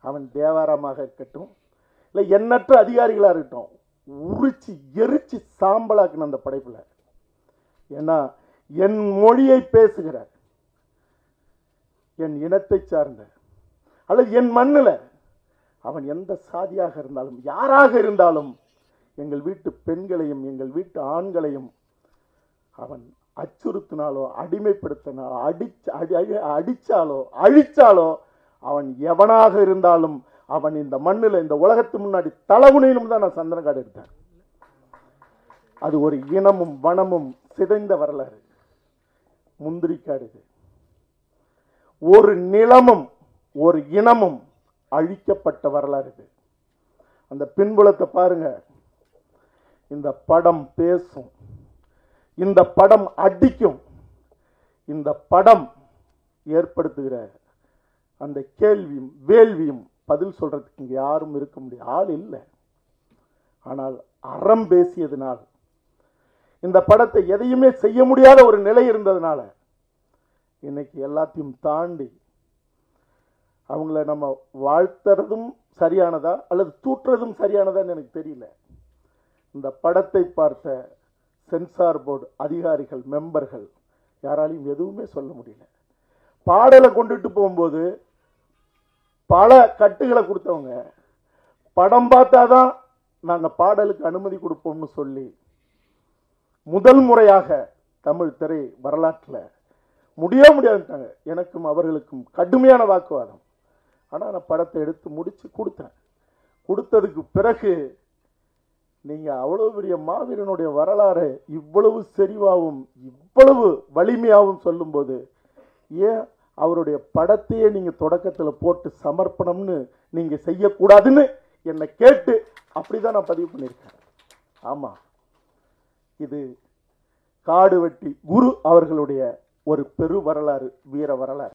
அவன் தேவாரமாக இருக்கட்டும் இல்லை எண்ணற்ற அதிகாரிகளாக இருக்கட்டும், உரிச்சு எரிச்சு சாம்பலாக்குன அந்த படைப்புல. ஏன்னா என் மொழியை பேசுகிற, என் இனத்தை சார்ந்த அல்லது என் மண்ணில் அவன் எந்த சாதியாக இருந்தாலும் யாராக இருந்தாலும் எங்கள் வீட்டு பெண்களையும் எங்கள் வீட்டு ஆண்களையும் அவன் அச்சுறுத்தினாலோ அடிமைப்படுத்தினாலோ அடிச்சாலோ அழிச்சாலோ அவன் எவனாக இருந்தாலும் அவன் இந்த மண்ணில் இந்த உலகத்து முன்னாடி தலகுனிலும் தான் நான் சந்தனக்காடு எடுத்தேன். அது ஒரு இனமும் வனமும் சிதைந்த வரலாறு. முந்திரிக்காடு இது. ஒரு நிலமும் ஒரு இனமும் அழிக்கப்பட்ட வரலாறு இது. அந்த பின்புலத்தை பாருங்க. இந்த படம் பேசும், இந்த படம் அடிக்கும், இந்த படம் ஏற்படுத்துகிற அந்த கேள்வியும் வேள்வியும் பதில் சொல்றதுக்கு இங்க யாரும் இருக்க முடியாது, ஆள் இல்லை. ஆனால் அறம் பேசியதுனால், இந்த படத்தை எதையுமே செய்ய முடியாத ஒரு நிலை இருந்ததுனால இன்னைக்கு எல்லாத்தையும் தாண்டி அவங்கள நம்ம வாழ்த்துறதும் சரியானதா அல்லது தூற்றுறதும் சரியானதான்னு எனக்கு தெரியல. இந்த படத்தை பார்த்த சென்சார் போர்டு அதிகாரிகள் மெம்பர்கள் யாராலையும் எதுவுமே சொல்ல முடியல. பாடலை கொண்டுட்டு போகும்போது பல கட்டுகளை கொடுத்தவங்க படம் பார்த்தாதான் நாங்கள் பாடலுக்கு அனுமதி கொடுப்போம்னு சொல்லி முதல் முறையாக தமிழ் திரை வரலாற்றில் முடியாதுட்டாங்க. எனக்கும் அவர்களுக்கும் கடுமையான வாக்குவாதம். ஆனால் நான் படத்தை எடுத்து முடிச்சு கொடுத்தேன். கொடுத்ததுக்கு பிறகு நீங்க அவ்வளவு பெரிய மாவீரனுடைய வரலாறு இவ்வளவு செறிவாகவும் இவ்வளவு வலிமையாகவும் சொல்லும்போது ஏன் அவருடைய படத்தையே நீங்க தொடக்கத்தில் போட்டு சமர்ப்பணம்னு நீங்க செய்யக்கூடாதுன்னு என்னை கேட்டு அப்படிதான் நான் பதிவு பண்ணியிருக்கேன். ஆமா, இது காடு வெட்டி குரு அவர்களுடைய ஒரு பெரு வரலாறு, வீர வரலாறு.